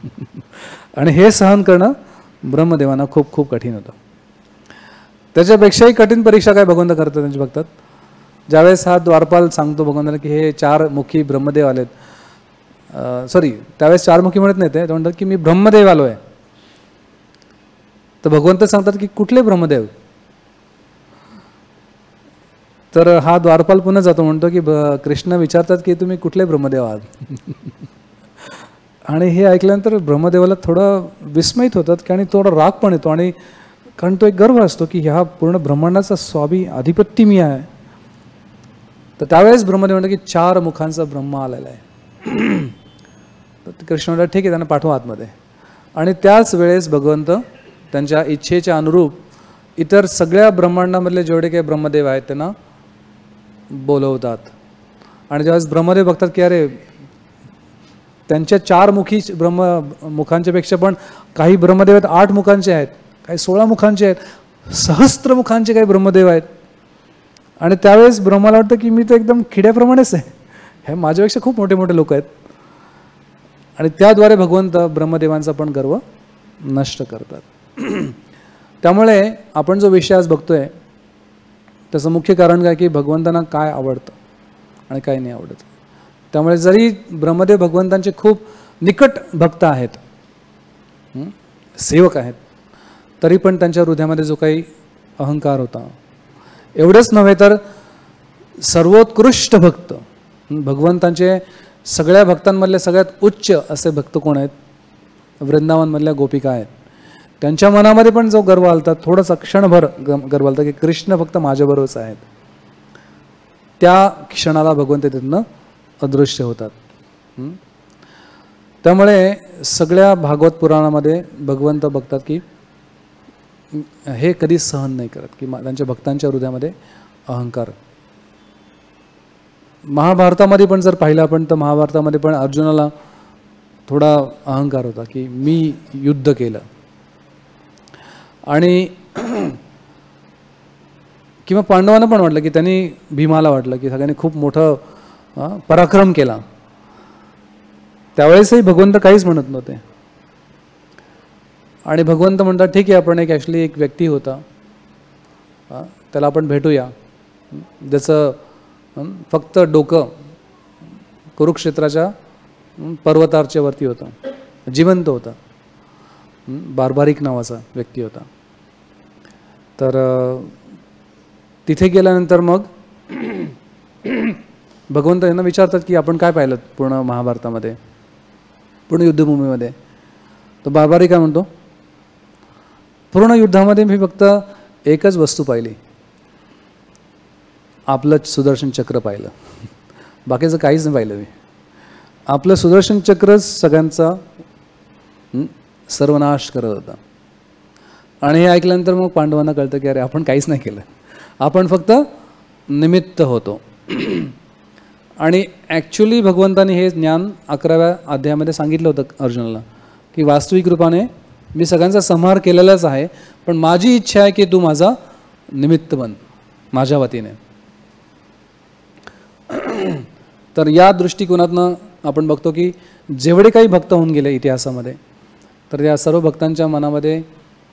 आणि हे सहन करणं ब्रह्मदेवांना खूप खूप कठीण होतं. त्याच्यापेक्षाही कठीण परीक्षा काय भगवंत करतात त्यांच्या भक्तात. ज्यावेळेस हा द्वारपाल सांगतो भगवंताला की हे 4 मुखी ब्रह्मदेव आलेत, त्यावेळेस 4 मुखी म्हणत नाही ते म्हणतात की मी ब्रह्मदेव आलो आहे. तर भगवंत सांगतात की कुठले ब्रह्मदेव? तर हा द्वारपाल पुन्हा जातो, म्हणतो की कृष्ण विचारतात की तुम्ही कुठले ब्रह्मदेव आहात? आणि हे ऐकल्यानंतर ब्रह्मदेवाला थोडं विस्मयित होतात आणि थोडा राग पण येतो. आणि कारण तो एक गर्व असतो की ह्या पूर्ण ब्रह्मांडाचा स्वामी अधिपती मी आहे. तर त्यावेळेस ब्रह्मदेव म्हणतो की 4 मुखांचा ब्रह्मा आलेला आहे. तर कृष्ण म्हणतात ठीक आहे त्यांना पाठवा आतमध्ये. आणि त्याच वेळेस भगवंत त्यांच्या इच्छेच्या अनुरूप इतर सगळ्या ब्रह्मांडामधले जेवढे काही ब्रह्मदेव आहेत त्यांना बोलवतात. आणि ज्यावेळेस ब्रह्मदेव बघतात की अरे त्यांच्या 4 मुखांच्या पेक्षा पण काही ब्रह्मदेव आहेत 8 मुखांचे आहेत, काही 16 मुखांचे आहेत, सहस्त्र मुखांचे काही ब्रह्मदेव आहेत. आणि त्यावेळेस ब्रह्माला वाटतं की मी तर एकदम खिड्याप्रमाणेच आहे, हे माझ्यापेक्षा खूप मोठे मोठे लोक आहेत. आणि त्याद्वारे भगवंत ब्रह्मदेवांचा पण गर्व नष्ट करतात. त्यामुळे आपण जो विषय आज बघतोय त्याचं मुख्य कारण काय की भगवंतांना काय आवडतं आणि काय नाही आवडत. त्यामुळे जरी ब्रह्मदेव भगवंतांचे खूप निकट भक्त आहेत, सेवक आहेत, तरी पण त्यांच्या हृदयामध्ये जो काही अहंकार होता, एवढंच नव्हे तर सर्वोत्कृष्ट भक्त भगवंतांचे सगळ्या भक्तांमधले सगळ्यात उच्च असे भक्त कोण आहेत? वृंदावनमधल्या गोपिका आहेत. त्यांच्या मनामध्ये पण जो गर्व आलता, थोडासा क्षणभर गर्व आलता की कृष्ण फक्त माझ्याबरोबरच आहेत, त्या क्षणाला भगवंत तिथनं अदृश्य होतात. त्यामुळे सगळ्या भागवत पुराणामध्ये भगवंत बघतात की हे कधी सहन नाही करत की त्यांच्या भक्तांच्या हृदयामध्ये अहंकार. महाभारतामध्ये पण जर पाहिलं आपण तर महाभारतामध्ये पण अर्जुनाला थोडा अहंकार होता की मी युद्ध केलं. आणि किंवा पांडवांना पण वाटलं की त्यांनी, भीमाला वाटलं की सगळ्यांनी खूप मोठं पराक्रम केला. त्यावेळेसही भगवंत काहीच म्हणत नव्हते. आणि भगवंत म्हणतात ठीक आहे, आपण एक ॲक्च्युली एक व्यक्ती होता, त्याला आपण भेटूया, ज्याचं फक्त डोकं कुरुक्षेत्राच्या पर्वताच्या वरती होतं, जिवंत होता, बार्बारिक नावाचा व्यक्ती होता. तर तिथे गेल्यानंतर मग भगवंत यांना विचारतात की आपण काय पाहिलं पूर्ण महाभारतामध्ये, पूर्ण युद्धभूमीमध्ये. तो बार्बारी काय म्हणतो, पूर्ण युद्धामध्ये मी फक्त एकच वस्तू पाहिली, आपलं सुदर्शन चक्र पाहिलं, बाकीचं काहीच नाही पाहिलं मी. आपलं सुदर्शन चक्रच सगळ्यांचा सर्वनाश करत होता. आणि हे ऐकल्यानंतर मग पांडवांना कळतं की अरे आपण काहीच नाही केलं, आपण फक्त निमित्त होतो. आणि ॲक्च्युली भगवंतानी हे ज्ञान 11व्या अध्यायामध्ये सांगितलं होतं अर्जुनाला की वास्तविक रूपाने मी सगळ्यांचा संहार केलेलाच आहे, पण माझी इच्छा आहे की तू माझा निमित्त बन माझ्या वतीने. तर या दृष्टिकोनातनं आपण बघतो की जेवढे काही भक्त होऊन गेले इतिहासामध्ये, तर या सर्व भक्तांच्या मनामध्ये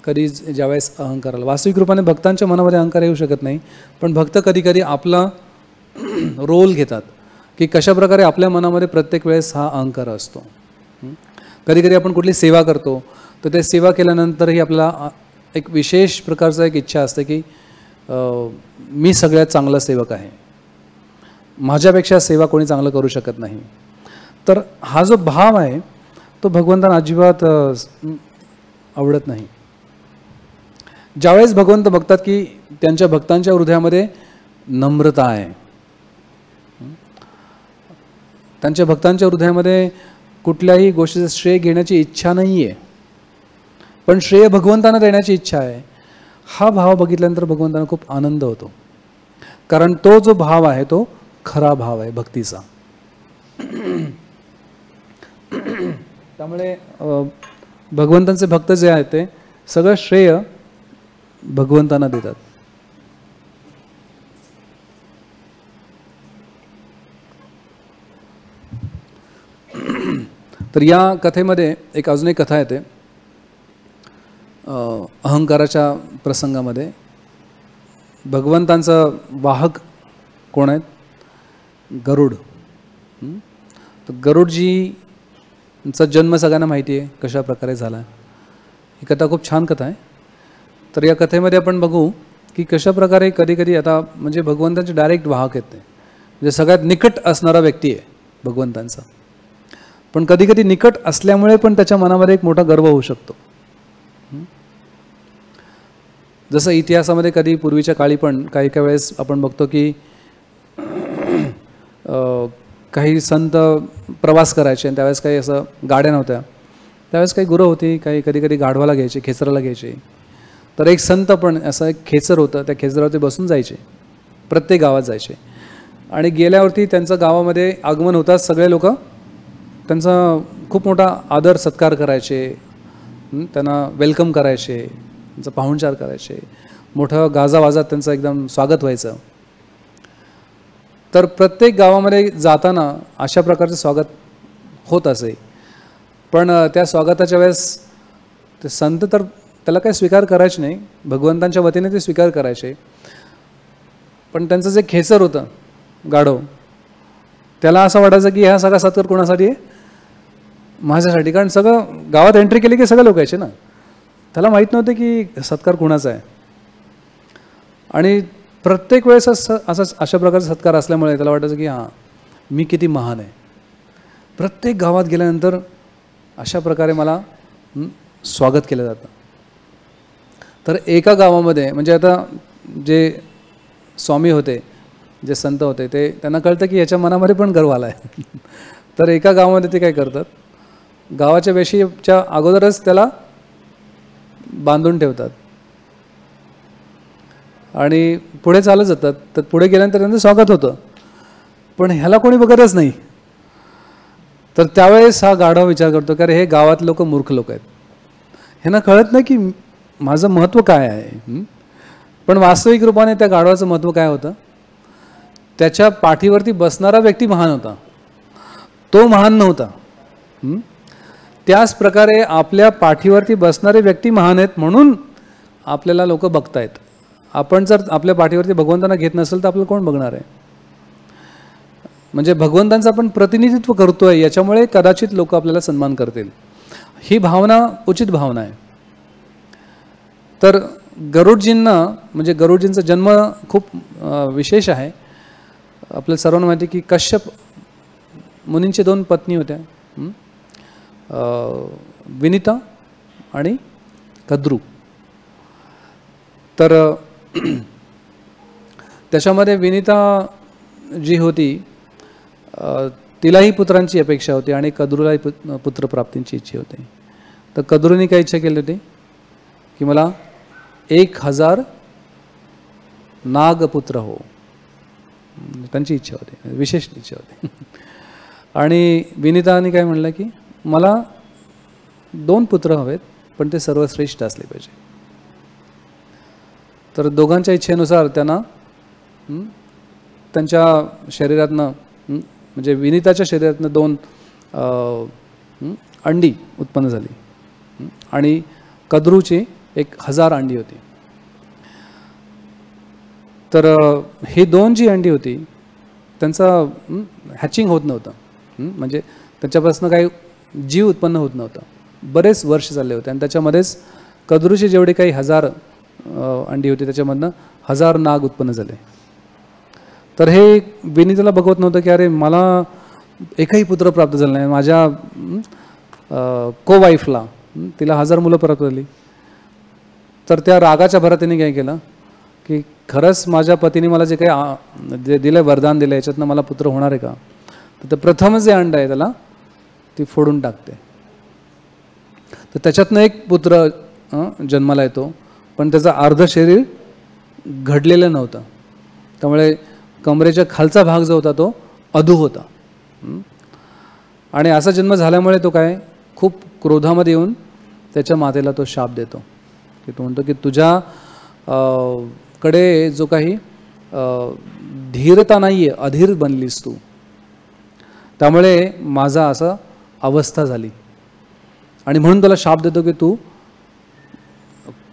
कधी ज्यावेळेस अहंकार आला, वास्तविक रूपाने भक्तांच्या मनामध्ये अहंकार येऊ शकत नाही, पण भक्त कधी कधी आपला रोल घेतात की कशाप्रकारे आपल्या मनामध्ये प्रत्येक वेळेस हा अहंकार असतो. कधी कधी आपण कुठली सेवा करतो, तर ते सेवा केल्यानंतरही आपल्याला एक विशेष प्रकारचा एक इच्छा असते की मी सगळ्यात चांगला सेवक आहे, माझ्यापेक्षा सेवा कोणी चांगलं करू शकत नाही. तर हा जो भाव आहे तो भगवंतांना अजिबात आवडत नाही. ज्यावेळेस भगवंत बघतात की त्यांच्या भक्तांच्या हृदयामध्ये नम्रता आहे, त्यांच्या भक्तांच्या हृदयामध्ये कुठल्याही गोष्टीचं श्रेय घेण्याची इच्छा नाही आहे, पण श्रेय भगवंतांना देण्याची इच्छा आहे, हा भाव बघितल्यानंतर भगवंतांना खूप आनंद होतो. कारण तो जो भाव आहे तो खरा भाव आहे भक्तीचा. त्यामुळे भगवंतांचे भक्त जे आहेत ते सगळं श्रेय भगवंतांना देतात. तर या कथेमध्ये एक अजून एक कथा येते अहंकाराच्या प्रसंगामध्ये. भगवंतांचा वाहक कोण आहेत, गरुड. तर गरुडजींचा जन्म सगळ्यांना माहिती आहे कशा प्रकारे झाला. ही कथा खूप छान कथा आहे. तर या कथेमध्ये आपण बघू की कशा प्रकारे कधी कधी आता म्हणजे भगवंतांचे डायरेक्ट वाहक आहेत, ते म्हणजे सगळ्यात निकट असणारा व्यक्ती आहे भगवंतांचा, पण कधी कधी निकट असल्यामुळे पण त्याच्या मनामध्ये एक मोठा गर्व होऊ शकतो. जसं इतिहासामध्ये कधी पूर्वीच्या काळी पण काही काही वेळेस आपण बघतो की काही संत प्रवास करायचे आणि त्यावेळेस काही असं गाड्या नव्हत्या, त्यावेळेस काही गुरं होती, काही कधी कधी गाढवाला घ्यायचे, खेचराला घ्यायचे. तर एक संत पण असं एक खेचर होतं, त्या खेचरावरती बसून जायचे, प्रत्येक गावात जायचे आणि गेल्यावरती त्यांचं गावामध्ये आगमन होताच सगळे लोक त्यांचा खूप मोठा आदर सत्कार करायचे, त्यांना वेलकम करायचे, त्यांचा पाहुणचार करायचे, मोठं गाजावाजात त्यांचं एकदम स्वागत व्हायचं. तर प्रत्येक गावामध्ये जाताना अशा प्रकारचं स्वागत होत असे. पण त्या स्वागताच्या वेळेस ते संत तर त्याला काही स्वीकार करायचे नाही, भगवंतांच्या वतीने ते स्वीकार करायचे. पण त्यांचं जे खेचर होतं गाढव, त्याला असं वाटायचं की हा सगळा सत्कार कोणासाठी आहे, माझ्यासाठी. कारण सगळं गावात एंट्री केली की सगळे लोक यायचे ना, त्याला माहीत नव्हते की सत्कार कोणाचा आहे. आणि प्रत्येक वेळेस अशा प्रकारचा सत्कार असल्यामुळे त्याला वाटायचं की हां मी किती महान आहे, प्रत्येक गावात गेल्यानंतर अशा प्रकारे मला स्वागत केलं जातं. तर एका गावामध्ये म्हणजे आता जे स्वामी होते, जे संत होते, ते त्यांना कळतं की याच्या मनामध्ये पण गर्व आला आहे. तर एका गावामध्ये ते काय करतात, गावाच्या वेशीच्या अगोदरच त्याला बांधून ठेवतात आणि पुढे चालत जातात. तर पुढे गेल्यानंतर त्यांचं स्वागत होतं, पण ह्याला कोणी बघतच नाही. तर त्यावेळेस हा गाढवा विचार करतो की अरे हे गावात लोक मूर्ख लोक आहेत, ह्यांना कळत नाही की माझं महत्त्व काय आहे. पण वास्तविक रूपाने त्या गाढवाचं महत्त्व काय होतं, त्याच्या पाठीवरती बसणारा व्यक्ती महान होता, तो महान नव्हता. त्याच प्रकारे आपल्या पाठीवरती बसणारे व्यक्ती महान आहेत म्हणून आपल्याला लोक बघतायत. आपण जर आपल्या पाठीवरती भगवंतांना घेत नसेल तर आपल्याला कोण बघणार आहे? म्हणजे भगवंतांचं आपण प्रतिनिधित्व करतोय याच्यामुळे कदाचित लोक आपल्याला सन्मान करतील. ही भावना उचित भावना आहे. तर गरुडजींना म्हणजे गरुडजींचा जन्म खूप विशेष आहे. आपल्याला सर्वांना माहिती की कश्यप मुनींची 2 पत्नी होत्या, विनिता आणि कद्रू. तर त्याच्यामध्ये विनिता जी होती तिलाही पुत्रांची अपेक्षा होती आणि कद्रूलाही पुत्रप्राप्तींची इच्छा होती. तर कद्रूने काय इच्छा केली होती की मला 1000 नागपुत्र हो, त्यांची इच्छा होती, विशेष इच्छा होती. आणि विनिताने काय म्हणलं की मला 2 पुत्र हवेत पण ते सर्वश्रेष्ठ असले पाहिजे. तर दोघांच्या इच्छेनुसार त्यांना त्यांच्या शरीरातनं म्हणजे विनिताच्या शरीरातनं 2 अंडी उत्पन्न झाली आणि कद्रूची 1000 अंडी होती. तर ही 2 जी अंडी होती त्यांचं हॅचिंग होत नव्हतं, म्हणजे त्याच्यापासून काही जीव उत्पन्न होत नव्हता. बरेच वर्ष चालले होते आणि त्याच्यामध्येच कद्रूचे जेवढे काही 1000 अंडी होती त्याच्यामधनं 1000 नाग उत्पन्न झाले. तर हे विनिताला बघवत नव्हतं की अरे मला एकही पुत्र प्राप्त झालं नाही, माझ्या को वाईफला तिला 1000 मुलं प्राप्त झाली. तर त्या रागाच्या भरात तिने काय केलं की खरंच माझ्या पतीने मला जे काही दिलं वरदान दिलं याच्यातनं मला पुत्र होणार आहे का? तर प्रथमच जे अंड आहे त्याला ती फोडून टाकते. तर त्याच्यातनं एक पुत्र जन्माला येतो पण त्याचं अर्ध शरीर घडलेलं नव्हतं. त्यामुळे कमरेच्या खालचा भाग जो होता तो अधू होता. आणि असा जन्म झाल्यामुळे तो काय खूप क्रोधामध्ये येऊन त्याच्या मातेला तो शाप देतो की तो म्हणतो की तुझ्या कडे जो काही धीरता नाही आहे, अधीर बनलीस तू, त्यामुळे माझा असा अवस्था झाली आणि म्हणून तुला शाप देतो की तू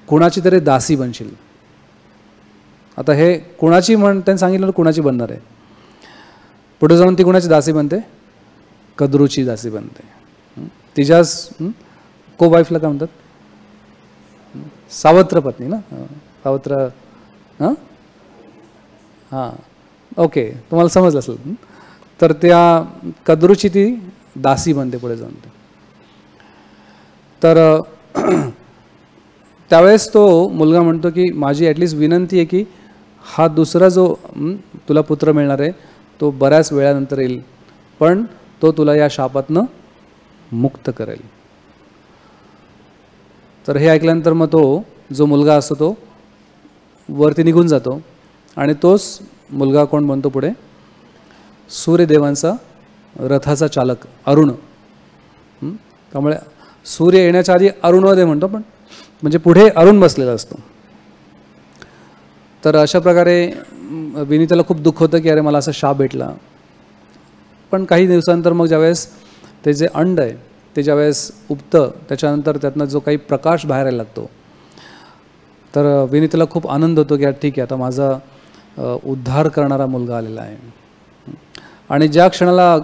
कोणाची तरी दासी बनशील. आता हे कोणाची त्यांनी सांगितलं कोणाची बनणार आहे. पुढे जाऊन ती कोणाची दासी बनते? कद्रूची दासी बनते. तिच्याच को वाईफला काय म्हणतात? सावत्र पत्नी ना, सावत्र. हां ओके, तुम्हाला समजलं असेल. तर त्या कद्रूची ती दासी बनते पुढे जाऊन. तर त्यावेळेस तो मुलगा म्हणतो की माझी ॲटलिस्ट विनंती आहे की हा दुसरा जो तुला पुत्र मिळणार आहे तो बऱ्याच वेळानंतर येईल पण तो तुला या शापातनं मुक्त करेल. तर हे ऐकल्यानंतर मग तो जो मुलगा असतो तो वरती निघून जातो आणि तोच मुलगा कोण बनतो पुढे? सूर्यदेवांचा रथाचा चालक अरुण. त्यामुळे सूर्य येण्याच्या आधी अरुणोदय म्हणतो पण म्हणजे पुढे अरुण बसलेला असतो. तर अशा प्रकारे विनिताला खूप दुःख होतं की अरे मला असा शाप भेटला. पण काही दिवसानंतर मग ज्यावेळेस ते जे अंड आहे ते ज्यावेळेस उबतं त्याच्यानंतर त्यातनं जो काही प्रकाश बाहेर यायला लागतो तर विनिताला खूप आनंद होतो की ठीक आहे आता माझा उद्धार करणारा मुलगा आलेला आहे. आणि ज्या क्षणाला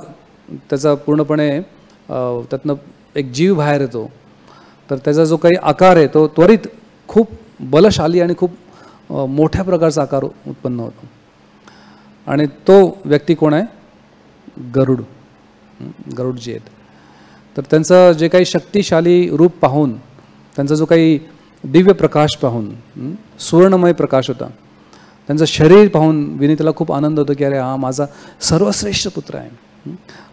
त्याचा पूर्णपणे त्यातनं एक जीव बाहेर येतो तर त्याचा जो काही आकार आहे तो त्वरित खूप बलशाली आणि खूप मोठ्या प्रकारचा आकार उत्पन्न होतो. आणि तो व्यक्ती कोण आहे? गरुड. गरुडजी आहेत. तर त्यांचं जे काही शक्तिशाली रूप पाहून त्यांचा जो काही दिव्य प्रकाश पाहून सुवर्णमय प्रकाश होता त्यांचं शरीर पाहून विनिताला खूप आनंद होतो की अरे हा माझा सर्वश्रेष्ठ पुत्र आहे.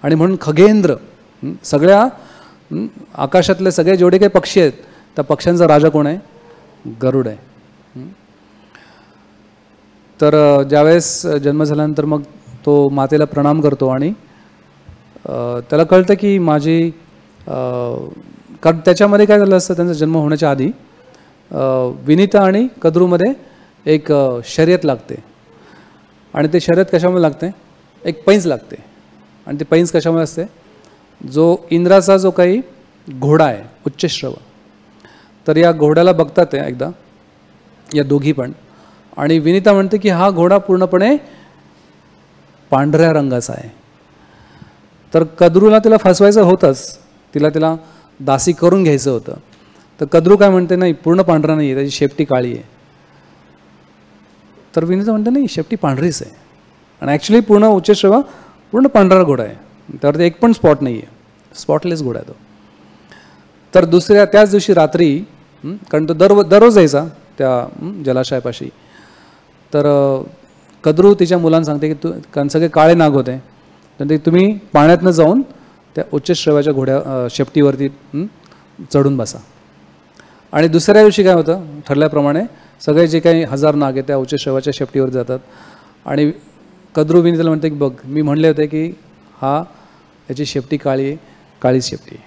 आणि म्हणून खगेंद्र सगळ्या आकाशातले सगळे जेवढे काही पक्षी आहेत त्या पक्ष्यांचा राजा कोण आहे? गरुड आहे. तर ज्यावेळेस जन्म झाल्यानंतर मग तो मातेला प्रणाम करतो आणि त्याला कळतं की माझी कारण त्याच्यामध्ये काय झालं असतं त्यांचा जन्म होण्याच्या आधी विनिता आणि कद्रूमध्ये एक शर्यत लागते आणि ते शर्यत कशामुळे लागते? एक पैंज लागते आणि ते पैंज कशामुळे असते? जो इंद्राचा जो काही घोडा आहे उच्चश्रव, तर या घोड्याला बघतात ते एकदा या दोघी पण, आणि विनिता म्हणते की हा घोडा पूर्णपणे पांढऱ्या रंगाचा आहे. तर कद्रूला तिला फसवायचं होतंच, तिला दासी करून घ्यायचं होतं. तर कद्रू काय म्हणते, नाही पूर्ण पांढरा नाही आहे, त्याची शेपटी काळी आहे. तर विनिता म्हणते नाही शेपटी पांढरीच आहे, आणि ॲक्च्युली पूर्ण उच्चश्रवा पूर्ण पांढरा घोडा आहे, त्यावरती एक पण स्पॉट नाही आहे, स्पॉटलेस घोडा आहे तो. तर त्याच दिवशी रात्री, कारण तो दररोज यायचा त्या जलाशयापाशी, तर कद्रू तिच्या मुलांना सांगते की कारण सगळे काळे नाग होते, तर तुम्ही पाण्यातनं जाऊन त्या उच्चश्रवाच्या घोड्या शेपटीवरती चढून बसा. आणि दुसऱ्या दिवशी काय होतं, ठरल्याप्रमाणे सगळे जे काही 1000 नाग आहेत त्या उच्चश्रवाच्या शेपटीवर जातात. आणि कद्रू विनिताला म्हणते की बघ, मी म्हणले होते की याची शेपटी काळी शेपटी आहे.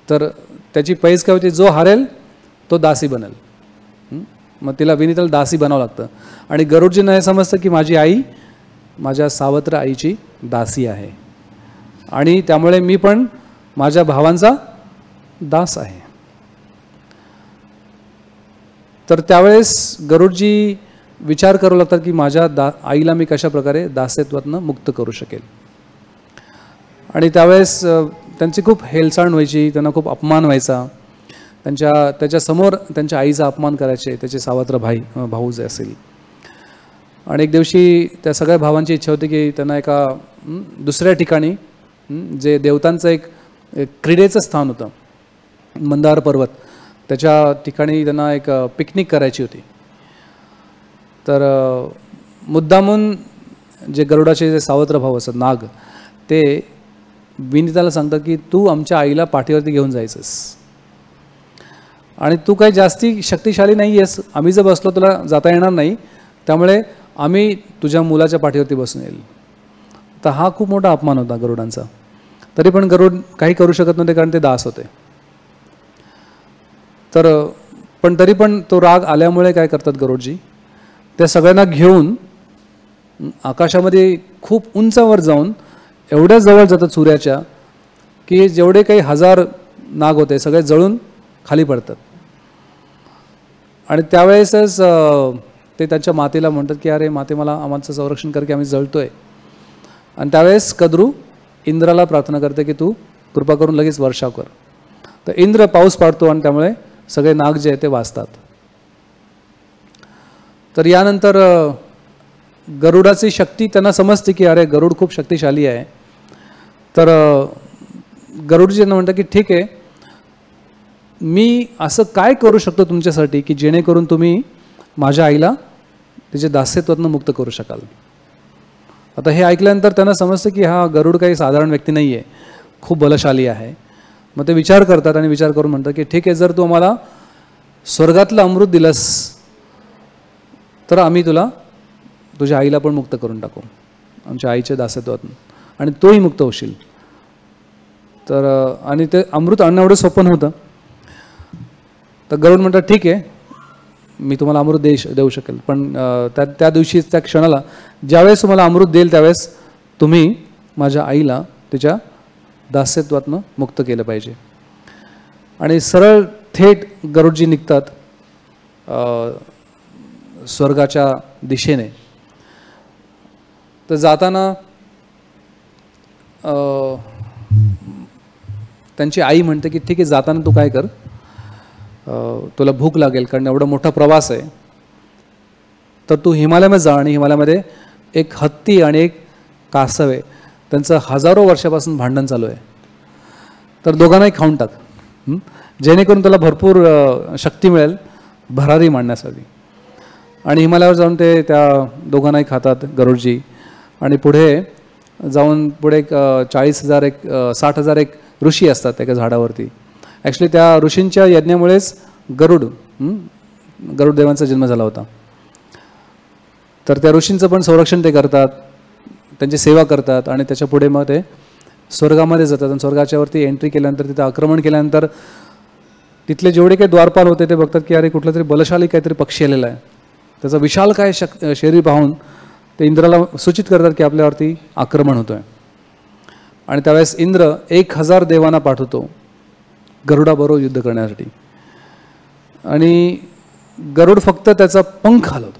तर त्याची पैज काय होती, जो हारेल तो दासी बनेल. मग तिला विनिताला दासी बनावं लागतं. आणि गरुडजींना हे समजतं की माझी आई माझ्या सावत्र आईची दासी आहे, आणि त्यामुळे मी पण माझ्या भावांचा दास आहे. तर त्यावेळेस गरुडजी विचार करू लागतात की माझ्या आईला मी कशा प्रकारे दास्यत्वातनं मुक्त करू शकेल. आणि त्यावेळेस त्यांची खूप हेळसांड व्हायची, त्यांना खूप अपमान व्हायचा. त्याच्यासमोर त्यांच्या आईचा अपमान करायचे त्याचे सावत्र भाऊ जे असेल. आणि एक दिवशी त्या सगळ्या भावांची इच्छा होती की त्यांना एका दुसऱ्या ठिकाणी, जे देवतांचं एक क्रीडेचं स्थान होतं, मंदार पर्वत, त्याच्या ठिकाणी त्यांना एक पिकनिक करायची होती. तर मुद्दामून जे गरुडाचे जे सावत्र भाऊ असतात नाग, ते विनिताला सांगतात की तू आमच्या आईला पाठीवरती घेऊन जायचंस, आणि तू काही जास्ती शक्तिशाली नाही आहेस, आम्ही जर बसलो तुला जाता येणार नाही, त्यामुळे आम्ही तुझ्या मुलाच्या पाठीवरती बसून येईल. तर हा खूप मोठा अपमान होता गरुडांचा. तरी पण गरुड काही करू शकत नव्हते, कारण ते दास होते. तर पण तरी पण तो राग आल्यामुळे काय करतात गरुडजी, त्या सगळ्यांना घेऊन आकाशामध्ये खूप उंचावर जाऊन एवढ्या जवळ जातात सूर्याच्या, की जेवढे काही 1000 नाग होते सगळे जळून खाली पडतात. आणि त्यावेळेसच ते त्यांच्या मातेला म्हणतात की अरे माते, मला आम्हाचं संरक्षण कर की आम्ही जळतोय. आणि त्यावेळेस कद्रू इंद्राला प्रार्थना करते की तू कृपा करून लगेच वर्षाव कर. तर इंद्र पाऊस पाडतो, आणि त्यामुळे सगळे नाग जे आहेत ते वाचतात. तर यानंतर गरुडाची शक्ती त्यांना समजते की अरे गरुड खूप शक्तिशाली आहे. तर गरुडजी म्हणतात की ठीक आहे, मी असं काय करू शकतो तुमच्यासाठी की जेणेकरून तुम्ही माझ्या आईला तिच्या दास्यत्वातनं मुक्त करू शकाल. आता हे ऐकल्यानंतर त्यांना समजतं की हा गरुड काही साधारण व्यक्ती नाही आहे, खूप बलशाली आहे. मग ते विचार करतात, आणि विचार करून म्हणतात की ठीक आहे, जर तू आम्हाला स्वर्गातलं अमृत दिलंस तर आम्ही तुझ्या आईला पण मुक्त करून टाकू आमच्या आईच्या दास्यत्वातून, आणि तोही मुक्त होशील. तर आणि ते अमृत आणणं एवढं सोपं नव्हतं. तर गरुड म्हणतात ठीक आहे, मी तुम्हाला अमृत देऊ शकेल, पण त्या दिवशी त्या क्षणाला ज्यावेळेस तुम्हाला अमृत देईल त्यावेळेस तुम्ही माझ्या आईला तिच्या दास्यत्वातनं मुक्त केलं पाहिजे. आणि सरळ थेट गरुडजी निघतात स्वर्गाच्या दिशेने. तर जाताना त्यांची आई म्हणते की ठीक आहे, जाताना तू काय कर, तुला भूक लागेल कारण एवढा मोठा प्रवास आहे, तर तू हिमालयामध्ये जा, आणि हिमालयामध्ये एक हत्ती आणि एक कासव आहे, त्यांचं हजारो वर्षापासून भांडण चालू आहे, तर दोघांनाही खाऊन टाक, जेणेकरून तुला भरपूर शक्ती मिळेल भरारी मांडण्यासाठी. आणि हिमालयावर जाऊन ते त्या दोघांनाही खातात गरुडजी. आणि पुढे जाऊन पुढे 40,000 60,000 एक ऋषी असतात एका झाडावरती. ॲक्च्युली त्या ऋषींच्या यज्ञामुळेच गरुड देवांचा जन्म झाला होता. तर त्या ऋषींचं पण संरक्षण ते करतात, त्यांची सेवा करतात, आणि त्याच्या पुढे मग ते स्वर्गामध्ये जातात. आणि स्वर्गाच्यावरती एंट्री केल्यानंतर, तिथं आक्रमण केल्यानंतर तिथले जेवढे काही द्वारपाल होते ते बघतात की अरे कुठला तरी बलशाली काहीतरी पक्षी आलेला आहे. त्याचा विशाल काय शरीर पाहून ते इंद्राला सूचित करतात की आपल्यावरती आक्रमण होतं आहे. आणि त्यावेळेस इंद्र 1000 देवांना पाठवतो गरुडाबरोबर युद्ध करण्यासाठी. आणि गरुड फक्त त्याचा पंख हलवतो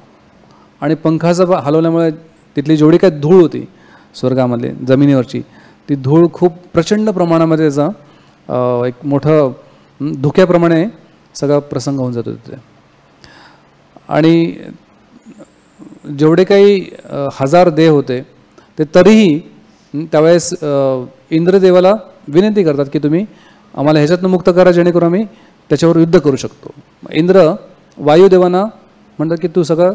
आणि पंखाचा हलवल्यामुळे तिथली जेवढी काही धूळ होती स्वर्गामधली जमिनीवरची, ती धूळ खूप प्रचंड प्रमाणामध्ये त्याचा एक मोठं धुक्याप्रमाणे सगळा प्रसंग होऊन जातो तिथे. आणि जेवढे काही 1000 देव होते ते तरीही त्यावेळेस इंद्रदेवाला विनंती करतात की तुम्ही आम्हाला ह्याच्यातनं मुक्त करा जेणेकरून आम्ही त्याच्यावर युद्ध करू शकतो. इंद्र वायुदेवांना म्हणतात की तू सगळं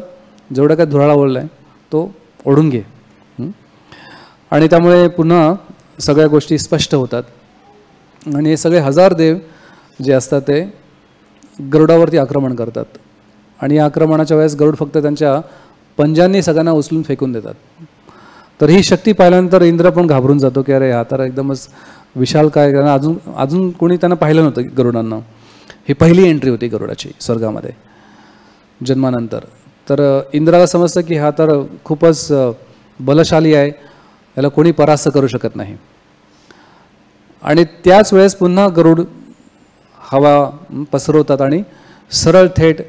जेवढा काय धुराळा ओढला आहे तो ओढून घे. आणि त्यामुळे पुन्हा सगळ्या गोष्टी स्पष्ट होतात. आणि हे सगळे 1000 देव जे असतात ते गरुडावरती आक्रमण करतात. आणि या आक्रमणाच्या वेळेस गरुड फक्त त्यांच्या पंजांनी सगळ्यांना उचलून फेकून देतात. तर ही शक्ती पाहिल्यानंतर इंद्र पण घाबरून जातो की अरे हा तर एकदमच विशाल काय, कारण अजून कोणी त्यांना पाहिलं नव्हतं गरुडांना. ही पहिली एंट्री होती गरुडाची स्वर्गामध्ये जन्मानंतर. तर इंद्राला समजतं की हा तर खूपच बलशाली आहे, याला कोणी परास्त करू शकत नाही. आणि त्याच वेळेस पुन्हा गरुड हवा पसरवतात आणि सरळ थेट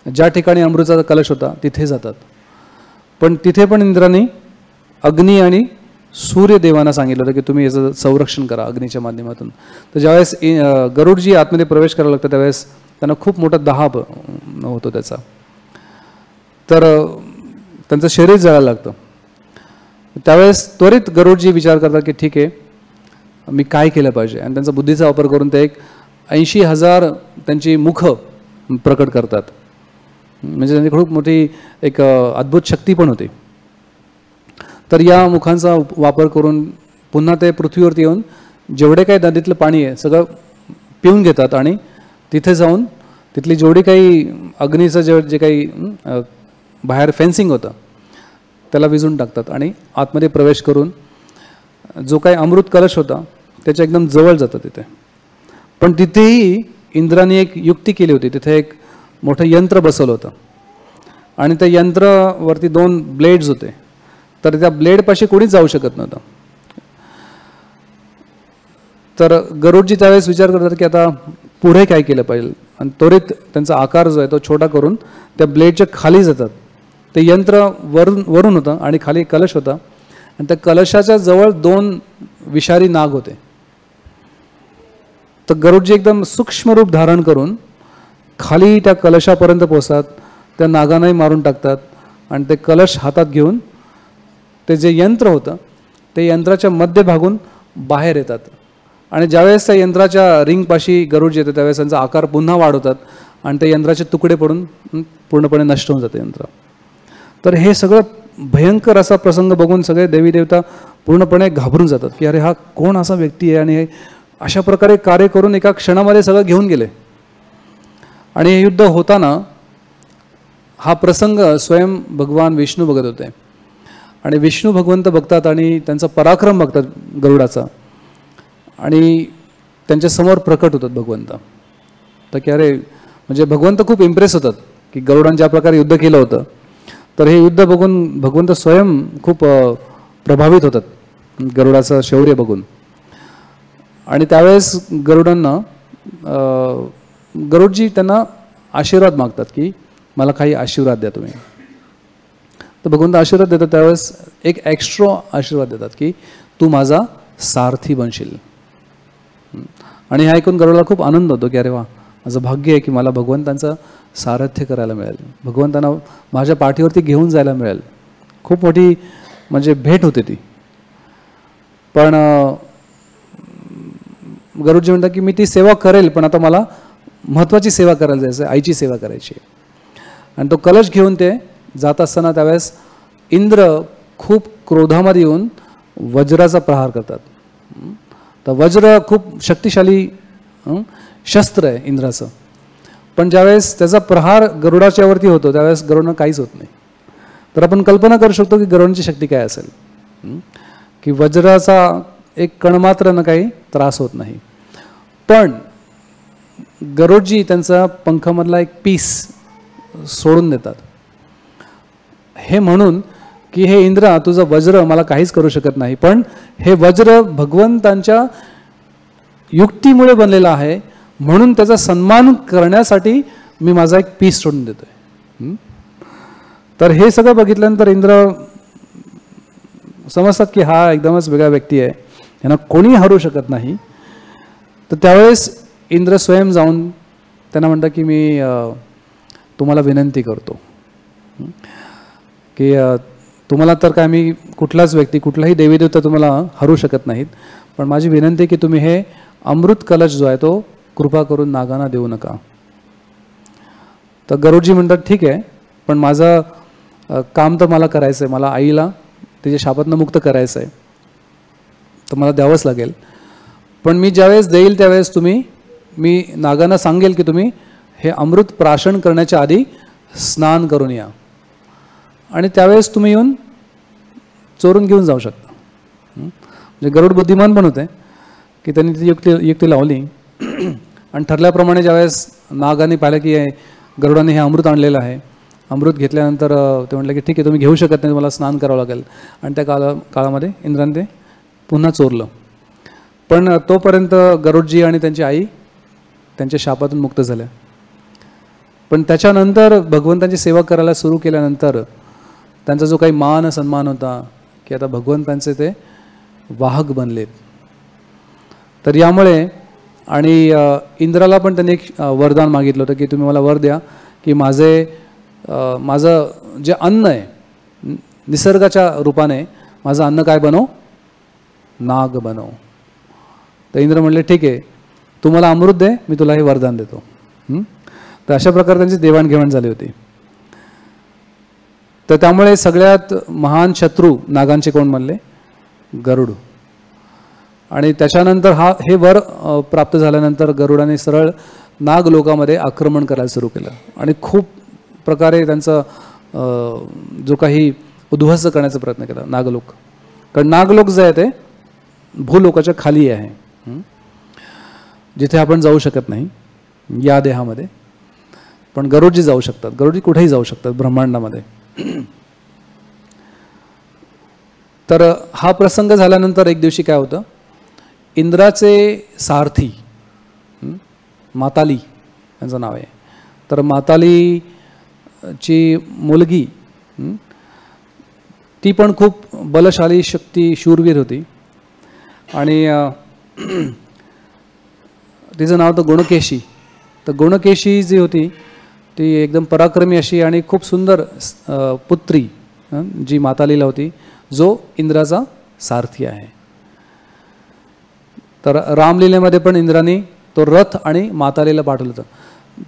ज्या ठिकाणी अमृताचा कलश होता तिथे जातात. पण तिथे पण इंद्राने अग्नी आणि सूर्यदेवांना सांगितलं होतं की तुम्ही याचं संरक्षण करा अग्नीच्या माध्यमातून. तर ज्यावेळेस गरुडजी आतमध्ये प्रवेश करायला लागतं त्यावेळेस त्यांना खूप मोठा दाह होतो त्याचा. तर त्यांचं शरीर जळायला लागतं. त्यावेळेस त्वरित गरुडजी विचार करतात की ठीक आहे मी काय केलं पाहिजे. आणि त्यांचा बुद्धीचा वापर करून ते 80,000 त्यांची मुख प्रकट करतात. म्हणजे त्यांची खूप मोठी एक अद्भुत शक्ती पण होती. तर या मुखांचा वापर करून पुन्हा ते पृथ्वीवरती येऊन जेवढे काही नदीतलं पाणी आहे सगळं पिऊन घेतात आणि तिथे जाऊन तिथली जेवढी काही अग्नीचं जे काही बाहेर फेन्सिंग होतं त्याला विजून टाकतात आणि आतमध्ये प्रवेश करून जो काही अमृत कलश होता त्याच्या एकदम जवळ जातं तिथे. पण तिथेही इंद्राने एक युक्ती केली होती. तिथे एक मोठं यंत्र बसवलं होतं आणि त्या यंत्रावरती 2 ब्लेड्स होते. तर त्या ब्लेडपाशी कोणीच जाऊ शकत नव्हतं. तर गरुडजी त्यावेळेस विचार करतात की आता पुढे काय केलं पाहिजे. आणि त्वरित त्यांचा आकार जो आहे तो छोटा करून त्या ब्लेडच्या खाली जातात. ते यंत्र वरून होतं आणि खाली कलश होता आणि त्या कलशाच्या जवळ 2 विषारी नाग होते. तर गरुडजी एकदम सूक्ष्म रूप धारण करून खाली त्या कलशापर्यंत पोहोचतात. त्या नागांनाही मारून टाकतात आणि ते कलश हातात घेऊन ते जे यंत्र होतं ते यंत्राच्या मध्यभागून बाहेर येतात. आणि ज्यावेळेस त्या यंत्राच्या रिंगपाशी गरुडजी येते त्यावेळेस त्यांचा आकार पुन्हा वाढवतात आणि ते यंत्राचे तुकडे पडून पूर्णपणे नष्ट होऊन जाते यंत्र. तर हे सगळं भयंकर असा प्रसंग बघून सगळे देवी देवता पूर्णपणे घाबरून जातात की अरे हा कोण असा व्यक्ती आहे आणि हे अशा प्रकारे कार्य करून एका क्षणामध्ये सगळं घेऊन गेले. आणि हे युद्ध होताना हा प्रसंग स्वयं भगवान विष्णू बघत होते. आणि विष्णू भगवंत बघतात आणि त्यांचा पराक्रम बघतात गरुडाचा आणि त्यांच्या समोर प्रकट होतात भगवंत. तर की अरे म्हणजे भगवंत खूप इम्प्रेस होतात की गरुडाने ज्या प्रकारे युद्ध केलं होतं. तर हे युद्ध बघून भगवंत स्वयं खूप प्रभावित होतात गरुडाचं शौर्य बघून. आणि त्यावेळेस गरुडजी त्यांना आशीर्वाद मागतात की मला काही आशीर्वाद द्या तुम्ही. तर भगवंत आशीर्वाद देतात. त्यावेळेस एक एक्स्ट्रा आशीर्वाद देतात की तू माझा सारथी बनशील. आणि हे ऐकून गरुडाला खूप आनंद होतो की अरे वा माझं भाग्य आहे की मला भगवंतांचं सारथ्य करायला मिळेल, भगवंतांना माझ्या पाठीवरती घेऊन जायला मिळेल. खूप मोठी म्हणजे भेट होते ती. पण गरुडजी म्हणतात की मी ती सेवा करेल पण आता मला महत्त्वाची सेवा करायला जायचं आहे, आईची सेवा करायची. आणि तो कलश घेऊन ते जात असताना त्यावेळेस इंद्र खूप क्रोधामध्ये येऊन वज्राचा प्रहार करतात. तर वज्र खूप शक्तिशाली शस्त्र आहे इंद्राचं. पण ज्यावेळेस त्याचा प्रहार गरुडाच्यावरती होतो त्यावेळेस गरुडांना काहीच होत नाही. तर आपण कल्पना करू शकतो की गरुडांची शक्ती काय असेल की वज्राचा एक कणमात्रानं काही त्रास होत नाही. पण गरुडजी त्यांचा पंखामधला एक पीस सोडून देतात हे म्हणून की हे इंद्रा तुझं वज्र मला काहीच करू शकत नाही पण हे वज्र भगवंतांच्या युक्तीमुळे बनलेलं आहे, म्हणून त्याचा सन्मान करण्यासाठी मी माझा एक पीस सोडून देतोय. तर हे सगळं बघितल्यानंतर इंद्र समजतात की हा एकदमच वेगळा व्यक्ती आहे, यांना कोणी हरू शकत नाही. तर त्यावेळेस इंद्र स्वयं जाऊन त्यांना म्हणतात की मी तुम्हाला विनंती करतो की तुम्हाला तर काय मी कुठलाच व्यक्ती कुठलाही देवीदेवता तुम्हाला हरू शकत नाहीत, पण माझी विनंती की तुम्ही हे अमृत कलश जो आहे तो कृपा करून नागांना देऊ नका. तर गरुडजी म्हणतात ठीक आहे, पण माझं काम तर मला करायचं आहे, मला आईला तिच्या शापातनं मुक्त करायचं आहे, तर मला द्यावंच लागेल. पण मी ज्यावेळेस देईल त्यावेळेस मी नागांना सांगेल की तुम्ही हे अमृत प्राशन करण्याच्या आधी स्नान करून या, आणि त्यावेळेस तुम्ही येऊन चोरून घेऊन जाऊ शकता. म्हणजे गरुड बुद्धिमान पण होते की त्यांनी ती युक्ती लावली, आणि ठरल्याप्रमाणे ज्यावेळेस नागांनी पाहिलं की गरुडाने हे अमृत आणलेलं आहे, अमृत घेतल्यानंतर ते म्हटलं की ठीक आहे तुम्ही घेऊ शकत नाही, तुम्हाला स्नान करावं लागेल. आणि त्या काळामध्ये इंद्राने ते पुन्हा चोरलं. पण तोपर्यंत गरुडजी आणि त्यांची आई त्यांच्या शापातून मुक्त झाल्या. पण त्याच्यानंतर भगवंतांची सेवा करायला सुरू केल्यानंतर त्यांचा जो काही मान सन्मान होता की आता भगवंतांचे ते वाहक बनलेत. तर यामुळे आणि इंद्राला पण त्यांनी एक वरदान मागितलं होतं की तुम्ही मला वर द्या की माझं जे अन्न आहे निसर्गाच्या रूपाने माझं अन्न काय बनव, नाग बनव. तर इंद्र म्हणले ठीक आहे तू मला अमृत दे, मी तुला हे वरदान देतो. तर अशा प्रकारे त्यांची देवाणघेवाण झाली होती. तर त्यामुळे सगळ्यात महान शत्रू नागांचे कोण म्हणले, गरुड. आणि त्याच्यानंतर हे वर प्राप्त झाल्यानंतर गरुडाने सरळ नागलोकामध्ये आक्रमण करायला सुरू केलं आणि खूप प्रकारे त्यांचं जो काही उद्ध्वस्त करण्याचा प्रयत्न केला नागलोक. कारण नागलोक जे आहे ते भूलोकाच्या खाली आहे, जिथे आपण जाऊ शकत नाही या देहामध्ये, पण गरुडजी जाऊ शकतात. गरुडजी कुठेही जाऊ शकतात ब्रह्मांडामध्ये. तर हा प्रसंग झाल्यानंतर एक दिवशी काय होतं, इंद्राचे सारथी माताली यांचं नाव आहे. तर मातालीची मुलगी ती पण खूप बलशाली शक्ती शूरवीर होती, आणि तिचं नाव तर गुणकेशी. तर गुणकेशी जी होती ती एकदम पराक्रमी अशी आणि खूप सुंदर पुत्री जी मातालीला होती, जो इंद्राचा सारथी आहे. तर रामलीलेमध्ये पण इंद्राने तो रथ आणि मातालीला पाठवलं होतं.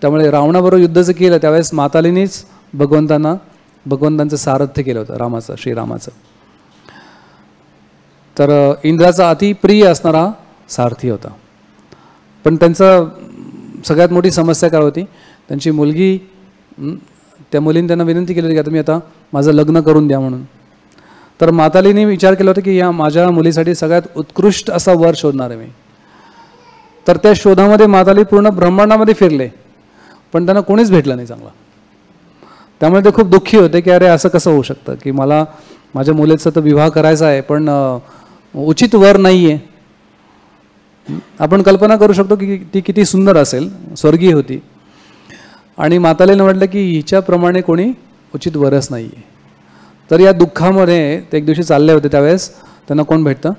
त्यामुळे रावणाबरोबर युद्ध जर केलं त्यावेळेस मातालीनेच भगवंतांचं सारथ्य केलं होतं रामाचं, श्रीरामाचं. तर इंद्राचा अतिप्रिय असणारा सारथी होता. पण त्यांचं सगळ्यात मोठी समस्या काय होती, त्यांची मुलगी, त्या मुलीने त्यांना विनंती केली होती की आता माझं लग्न करून द्या म्हणून. तर मातालीने विचार केला होता की या माझ्या मुलीसाठी सगळ्यात उत्कृष्ट असा वर शोधणार आहे मी. तर त्या शोधामध्ये माताली पूर्ण ब्रह्मांडामध्ये फिरले, पण त्यांना कोणीच भेटलं नाही चांगला. त्यामुळे ते खूप दुःखी होते की अरे असं कसं होऊ शकतं की मला माझ्या मुलीचा तर विवाह करायचा आहे, पण उचित वर नाही आहे. आपण कल्पना करू शकतो की ती किती सुंदर असेल, स्वर्गीय होती. आणि मातालीने म्हटलं की हिच्याप्रमाणे कोणी उचित वरच नाही आहे. तर या दुःखामध्ये ते एक दिवशी चालले होते, त्यावेळेस त्यांना कोण भेटतं,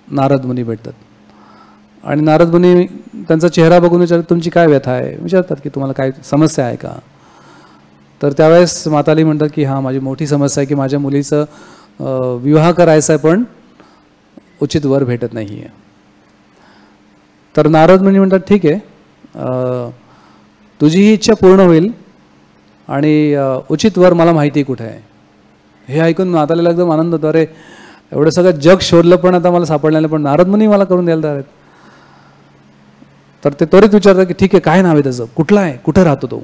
नारद मुनी भेटतात. आणि नारद मुनी त्यांचा चेहरा बघून विचारतात तुमची काय व्यथा आहे, विचारतात की तुम्हाला काय समस्या आहे का. तर त्यावेळेस माताली म्हणतात की हां माझी मोठी समस्या आहे की माझ्या मुलीचं विवाह करायचा आहे, पण उचित वर भेटत नाही आहे. तर नारद मुनी म्हणतात ठीक आहे, तुझी ही इच्छा पूर्ण होईल आणि उचित वर मला माहिती कुठे आहे. हे ऐकून मातालीला एकदम आनंद होतो, अरे एवढं सगळं जग शोधलं पण आता मला सापडलं नाही, पण नारद मुनी मला करून द्यायला तयार आहेत. तर ते त्वरित विचारतात की ठीक आहे काय नाव आहे त्याचं, कुठला आहे, कुठं राहतो तो.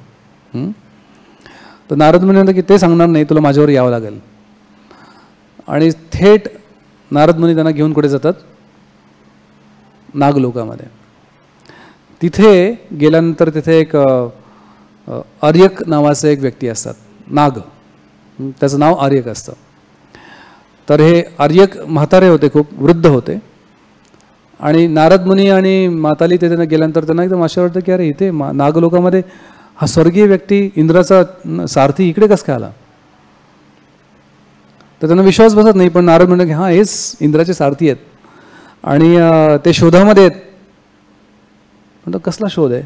तर नारद मुनी म्हणतात की ते सांगणार नाही, तुला माझ्यावर यावं लागेल. आणि थेट नारद मुनी त्यांना घेऊन कुठे जातात, नागलोकामध्ये. तिथे गेल्यानंतर तिथे एक आर्यक नावाचे एक व्यक्ती असतात, नाग, त्याचं नाव आर्यक असतं. तर हे आर्यक म्हातारे होते, खूप वृद्ध होते. आणि नारद मुनी आणि माताली ते त्यांना गेल्यानंतर त्यांना एकदम आश्चर्य वाटतं की अरे इथे नागलोकामध्ये हा स्वर्गीय व्यक्ती इंद्राचा सारथी इकडे कसं काय आला. तर त्यांना विश्वास बसत नाही. पण नारद म्हणतात की हां हेच इंद्राचे सारथी आहेत आणि ते शोधामध्ये आहेत. म्हणतो कसला शोध आहे.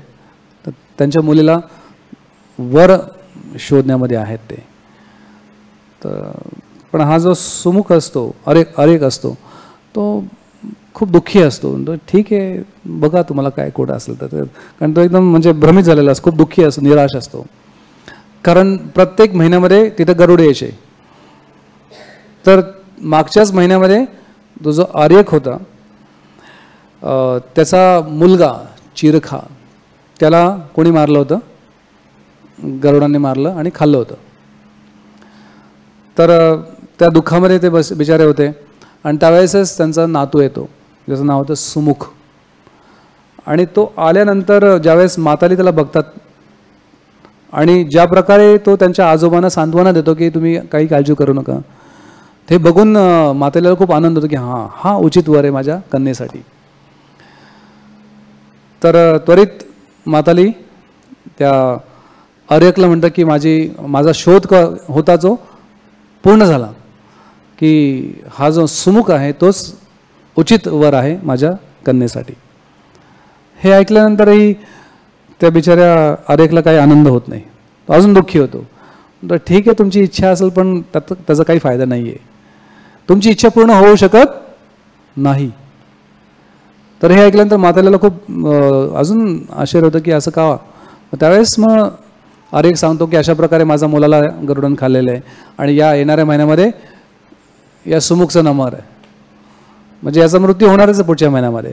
तर त्यांच्या मुलीला वर शोधण्यामध्ये आहेत ते. तर पण हा जो सुमुख असतो, अरेक असतो, तो खूप दुःखी असतो. तो ठीक आहे बघा तुम्हाला काय कुठं असेल तर. कारण तो एकदम म्हणजे भ्रमित झालेला असतो, खूप दुःखी असतो, निराश असतो. कारण प्रत्येक महिन्यामध्ये तिथं गरुड यायचे. तर मागच्याच महिन्यामध्ये तो जो आर्यक होता त्याचा मुलगा चिरखा, त्याला कोणी मारलं होतं, गरुडांनी मारलं आणि खाल्लं होतं. तर त्या दुःखामध्ये ते बिचारे होते. आणि त्यावेळेसच त्यांचा नातू येतो, ज्याचं नाव होतं सुमुख. आणि तो आल्यानंतर ज्यावेळेस माताली त्याला बघतात आणि ज्या प्रकारे तो त्यांच्या आजोबांना सांत्वना देतो की तुम्ही काही काळजी करू नका, ते बघून मातालीला खूप आनंद होतो की हा उचित वर आहे माझ्या कन्येसाठी. तर त्वरित माताली त्या आर्यकला म्हणतं की माझा शोध होता जो पूर्ण झाला, की हा जो सुमुख आहे तोच उचित वर आहे माझ्या कन्येसाठी. हे ऐकल्यानंतरही त्या बिचाऱ्या आर्यकला काही आनंद होत नाही, अजून दुःखी होतो. तर ठीक आहे तुमची इच्छा असेल पण त्याचा काही फायदा नाही आहे, तुमची इच्छा पूर्ण होऊ शकत नाही. तर हे ऐकल्यानंतर मातालीला खूप अजून आश्चर्य होतं की असं का. त्यावेळेस मग आर्यक सांगतो की अशा प्रकारे माझ्या मुलाला गरुडन खाल्लेलं आहे आणि या येणाऱ्या महिन्यामध्ये या सुमुखचं नमर आहे, म्हणजे याचा मृत्यू होणारच आहे पुढच्या महिन्यामध्ये,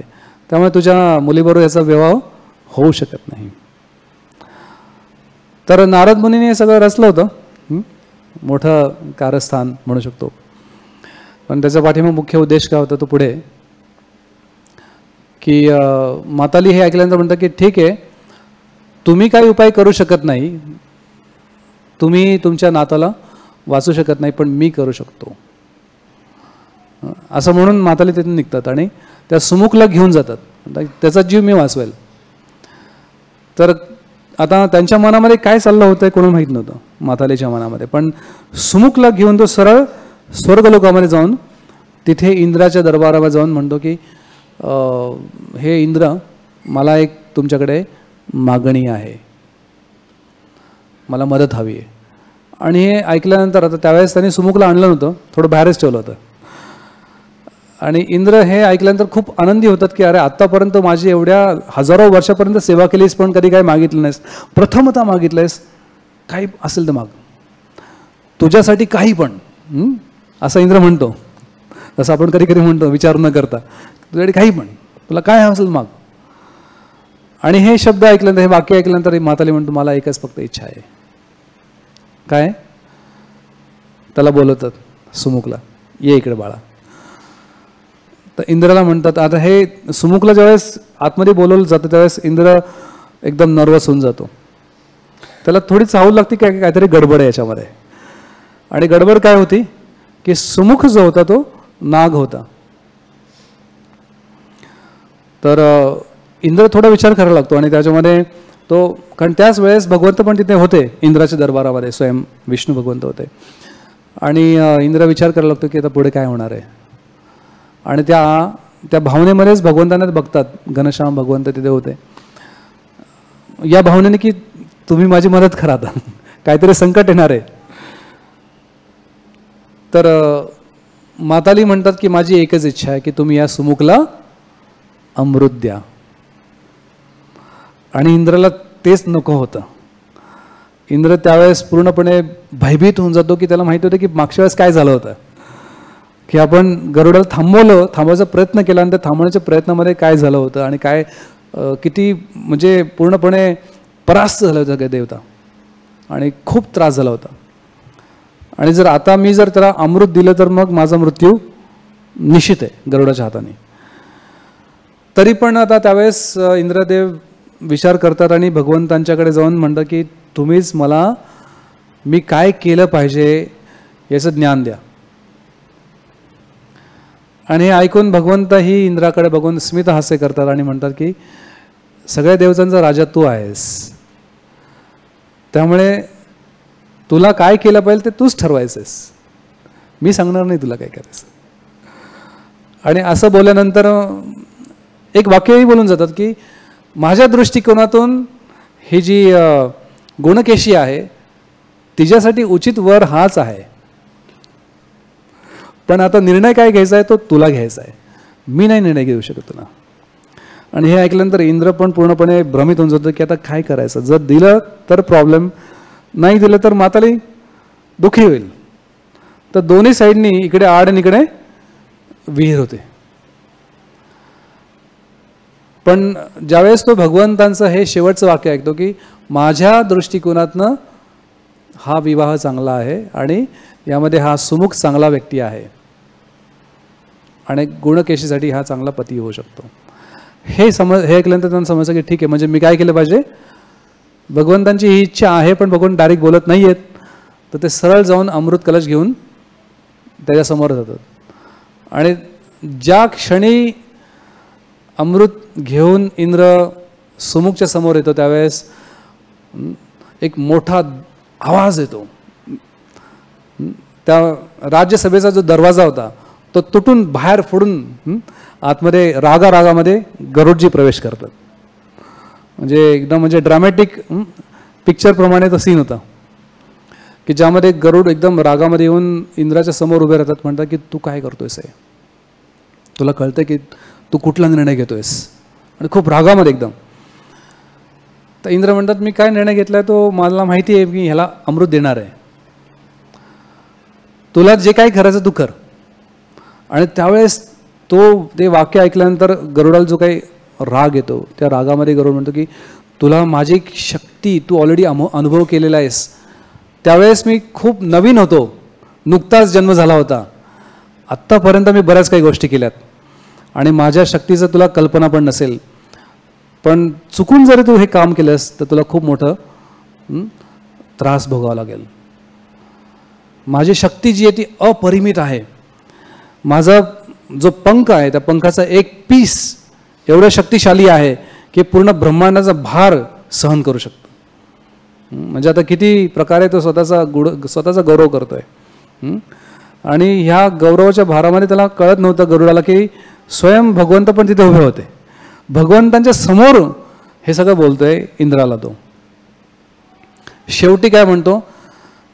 त्यामुळे तुझ्या मुलीबरोबर याचा विवाह होऊ शकत नाही. तर नारद मुनीने हे सगळं रचलं होतं, मोठं कारस्थान म्हणू शकतो. पण त्याच्या पाठीमागे मुख्य उद्देश काय होता तो पुढे, की माताली हे ऐकल्यानंतर म्हणतात की ठीक आहे तुम्ही काही उपाय करू शकत नाही, तुम्ही तुमच्या नाताला वाचू शकत नाही, पण मी करू शकतो. असं म्हणून माताली तिथून निघतात आणि त्या सुमुखला घेऊन जातात, त्याचा जीव मी वाचवेल. तर आता त्यांच्या मनामध्ये काय चाललं होतं कोणाला माहीत नव्हतं मातालीच्या मनामध्ये. पण सुमुखला घेऊन तो सरळ स्वर्गलोकामध्ये जाऊन तिथे इंद्राच्या दरबारावर जाऊन म्हणतो की हे इंद्र, मला एक तुमच्याकडे मागणी आहे, मला मदत हवी आहे. आणि हे ऐकल्यानंतर आता त्यावेळेस त्यांनी सुमुखला आणलं नव्हतं, थोडं बाहेरच ठेवलं होतं. आणि इंद्र हे ऐकल्यानंतर खूप आनंदी होतात की अरे आत्तापर्यंत माझी एवढ्या हजारो वर्षापर्यंत सेवा केलीस पण कधी काही मागितलं नाहीस, प्रथमतः मागितलंयस, काही असेल तर माग, तुझ्यासाठी काही पण. असं इंद्र म्हणतो, जसं आपण कधी कधी म्हणतो विचार न करता, तुझ्यासाठी काही पण, तुला काय असेल माग. आणि हे शब्द ऐकल्यानंतर, हे वाक्य ऐकल्यानंतर माताली म्हणतो मला एकच फक्त इच्छा आहे. काय. त्याला बोलवतात सुमुखला, ये इकडे बाळा. तर इंद्राला म्हणतात, आता हे सुमुखला ज्यावेळेस आतमध्ये बोलवलं जातं त्यावेळेस इंद्र एकदम नर्वस होऊन जातो, त्याला थोडी चाहूल लागते काय काहीतरी गडबड आहे याच्यामध्ये. आणि गडबड काय होती की सुमुख जो होता तो नाग होता. तर इंद्र थोडा विचार करायला लागतो आणि त्याच्यामध्ये तो, कारण त्याच वेळेस भगवंत पण तिथे होते इंद्राच्या दरबारामध्ये, स्वयं विष्णू भगवंत होते. आणि इंद्र विचार करायला लागतो की आता पुढे काय होणार आहे. आणि त्या भावनेमध्येच भगवंतांना बघतात, घनश्याम भगवंत तिथे होते, या भावनेने की तुम्ही माझी मदत करा, आता काहीतरी संकट येणार आहे. तर माताली म्हणतात की माझी एकच इच्छा आहे की तुम्ही या सुमुखला अमृत द्या. आणि इंद्राला तेच नको होतं. इंद्र त्यावेळेस पूर्णपणे भयभीत होऊन जातो की त्याला माहिती होतं की मागच्या वेळेस काय झालं होतं, की आपण गरुडाला थांबवायचा प्रयत्न केला आणि त्या थांबवण्याच्या प्रयत्नामध्ये काय झालं होतं आणि काय किती म्हणजे पूर्णपणे परास्त झालं होतं का देवता आणि खूप त्रास झाला होता. आणि जर आता मी जर त्याला अमृत दिलं तर मग माझा मृत्यू निश्चित आहे गरुडाच्या हाताने. तरी पण आता त्यावेळेस इंद्रदेव विचार करतात आणि भगवंतांच्याकडे जाऊन म्हणतं की तुम्हीच मी काय केलं पाहिजे याचं ज्ञान द्या. आणि हे ऐकून भगवंतही इंद्राकडे बघून स्मित हास्य करतात आणि म्हणतात की सगळ्या देवतांचा राजा तू आहेस, त्यामुळे तुला काय केलं पाहिजे ते तूच ठरवायचंस, मी सांगणार नाही तुला काय करायचं. आणि असं बोलल्यानंतर एक वाक्यही बोलून जातात की माझ्या दृष्टिकोनातून ही जी गुणकेशी आहे तिच्यासाठी उचित वर हाच आहे, पण आता निर्णय काय घ्यायचा आहे तो तुला घ्यायचा आहे, मी नाही निर्णय घेऊ शकत तुला. आणि हे ऐकल्यानंतर इंद्र पण पूर्णपणे भ्रमित होऊन जातो की आता काय करायचं, जर दिलं तर प्रॉब्लेम, नाही दिलं तर माताली दुःखी होईल. तर दोन्ही साईडनी इकडे आड आणि इकडे विहीर होते. पण ज्यावेळेस तो भगवंतांचं हे शेवटचं वाक्य ऐकतो की माझ्या दृष्टिकोनातनं हा विवाह चांगला आहे आणि यामध्ये हा सुमुख चांगला व्यक्ती आहे आणि गुणकेशीसाठी हा चांगला पती होऊ शकतो, हे ऐकल्यानंतर त्यांना समजतं की ठीक आहे, म्हणजे मी काय केलं पाहिजे, भगवंतांची ही इच्छा आहे पण भगवंत डायरेक्ट बोलत नाही आहेत, तर ते सरळ जाऊन अमृत कलश घेऊन त्याच्यासमोर जातात. आणि ज्या क्षणी अमृत घेऊन इंद्र सुमुखच्या समोर येतो त्यावेळेस एक मोठा आवाज येतो. त्या राज्यसभेचा जो दरवाजा होता तो तुटून बाहेर फोडून आतमध्ये रागामध्ये गरुडजी प्रवेश करतात. म्हणजे एकदम म्हणजे ड्रामॅटिक पिक्चरप्रमाणे तो सीन होता की ज्यामध्ये गरुड एकदम रागामध्ये येऊन इंद्राच्या समोर उभे राहतात, म्हणतात की तू काय करतोयस आहे, तुला कळतं की तू कुठला निर्णय घेतोयस, आणि खूप रागामध्ये एकदम. तर इंद्र म्हणतात मी काय निर्णय घेतलाय तो मला माहिती आहे, मी ह्याला अमृत देणार आहे, तुला जे काही करायचं तू कर. आणि त्यावेळेस ते वाक्य ऐकल्यानंतर गरुडाला जो काही राग येतो त्या रागामध्ये गरुड म्हणतो की तुला माझी शक्ती तू ऑलरेडी अनुभव केलेला आहेस, त्यावेळेस मी खूप नवीन होतो, नुकताच जन्म झाला होता, आत्तापर्यंत मी बऱ्याच काही गोष्टी केल्यात आणि माझ्या शक्तीचं तुला कल्पना पण नसेल, पण चुकून जरी तू हे काम केलंस तर तुला खूप मोठं त्रास भोगावा लागेल. माझी शक्ती जी आहे ती अपरिमित आहे, माझा जो पंख आहे त्या पंखाचा एक पीस एवढं शक्तिशाली आहे की पूर्ण ब्रह्मांडाचा भार सहन करू शकतो. म्हणजे आता किती प्रकारे तो स्वतःचा गौरव करतोय. आणि ह्या गौरवाच्या भारामध्ये त्याला कळत नव्हतं गरुडाला की स्वयं भगवंत पण तिथे उभे होते, भगवंतांच्या समोर हे सगळं बोलतोय इंद्राला. तो शेवटी काय म्हणतो,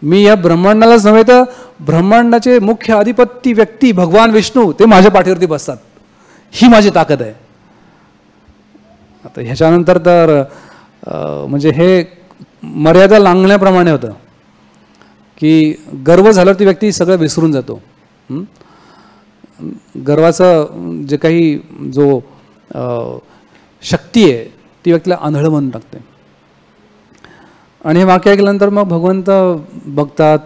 मी या ब्रह्मांडालाच नव्हे तर ब्रह्मांडाचे मुख्य अधिपती व्यक्ती भगवान विष्णू ते माझ्या पाठीवरती बसतात, ही माझी ताकद आहे. आता ह्याच्यानंतर तर म्हणजे हे मर्यादा लांघण्याप्रमाणे होतं की गर्व झाल्यावर ती व्यक्ती सगळं विसरून जातो. गर्वाचं जे काही जो शक्ती आहे ती व्यक्तीला आंधळं म्हणून टाकते. आणि हे वाक्य ऐकल्यानंतर मग भगवंत बघतात,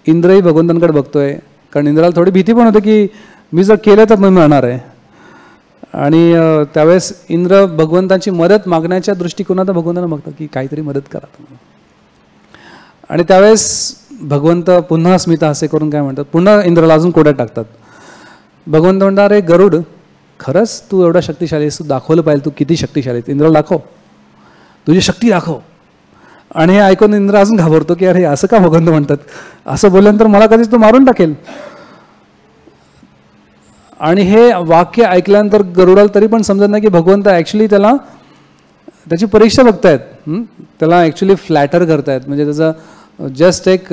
इंद्रही भगवंतांकडे बघतोय, कारण इंद्राला थोडी भीती पण होते की मी जर केलं तर मी मिळणार आहे. आणि त्यावेळेस इंद्र भगवंतांची मदत मागण्याच्या दृष्टिकोनात भगवंतांना बघतात की काहीतरी मदत करा. आणि त्यावेळेस भगवंत पुन्हा स्मितहास्य करून काय म्हणतात, पुन्हा इंद्राला अजून कोड्यात टाकतात. भगवंत म्हणतात अरे गरुड, खरंच तू एवढा शक्तिशाली आहेस, तू दाखवलं पाहिजे तू किती शक्तिशाली आहेस, इंद्राला दाखव, तुझी शक्ती दाखव. आणि हे ऐकून इंद्र अजून घाबरतो की अरे असं का भगवंत म्हणतात, असं बोलल्यानंतर मला कधीच तो मारून टाकेल. आणि हे वाक्य ऐकल्यानंतर गरुडाला तरी पण समजत नाही की भगवंत ॲक्च्युली त्याची परीक्षा बघतायत, त्याला ॲक्च्युली फ्लॅटर करतायत. म्हणजे त्याचा जस्ट एक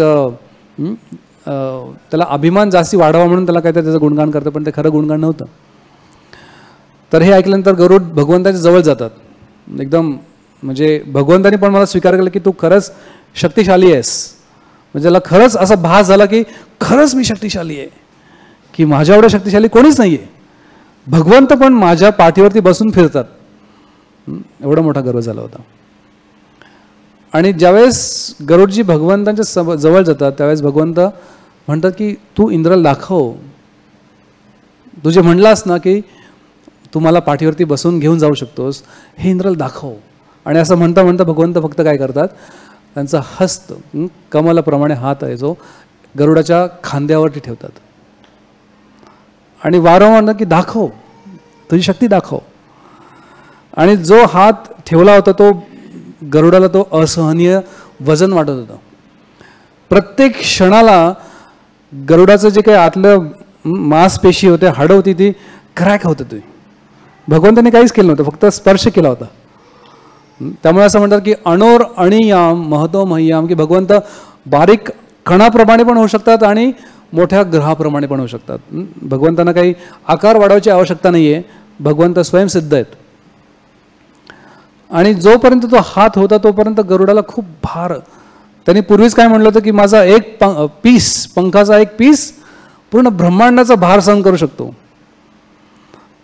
त्याला अभिमान जास्ती वाढावा म्हणून त्याला काय त्याचं गुणगान करतं, पण ते खरं गुणगान नव्हतं. तर हे ऐकल्यानंतर गरुड भगवंताच्या जवळ जातात एकदम. म्हणजे भगवंतानी पण मला स्वीकार केलं की तू खरंच शक्तिशाली आहेस. म्हणजे त्याला खरंच असा भास झाला की खरंच मी शक्तिशाली आहे, की माझ्या एवढं शक्तिशाली कोणीच नाही आहे, भगवंत पण माझ्या पाठीवरती बसून फिरतात. एवढा मोठा गर्व झाला होता. आणि ज्यावेळेस गरुडजी भगवंतांच्या जवळ जातात त्यावेळेस भगवंत म्हणतात की तू इंद्राला दाखव, तू जे म्हणलास ना की तू मला पाठीवरती बसून घेऊन जाऊ शकतोस, हे इंद्राला दाखव. आणि असं म्हणता म्हणता भगवंत फक्त काय करतात, त्यांचा हस्त कमलाप्रमाणे हात आहे जो गरुडाच्या खांद्यावरती ठेवतात. आणि वारंवार म्हणतात की दाखव, तुझी शक्ती दाखव. आणि जो हात ठेवला होता तो गरुडाला तो असहनीय वजन वाटत होतं. प्रत्येक क्षणाला गरुडाचं जे काही आतलं मांसपेशी होते, हाडं होती, ती क्रॅक होत होती. भगवंताने काहीच केलं नव्हतं, फक्त स्पर्श केला होता. त्यामुळे असं म्हणतात की अणोर अणियाम महतो मह्याम, की भगवंत बारीक कणाप्रमाणे पण होऊ शकतात आणि मोठ्या ग्रहाप्रमाणे पण होऊ शकतात. भगवंतांना काही आकार वाढवायची आवश्यकता नाही आहे, भगवंत स्वयंसिद्ध आहेत. आणि जोपर्यंत तो हात होता तोपर्यंत गरुडाला खूप भार. त्यांनी पूर्वीच काय म्हणलं होतं की माझा एक पीस, पंखाचा एक पीस पूर्ण ब्रह्मांडाचा भार सहन करू शकतो.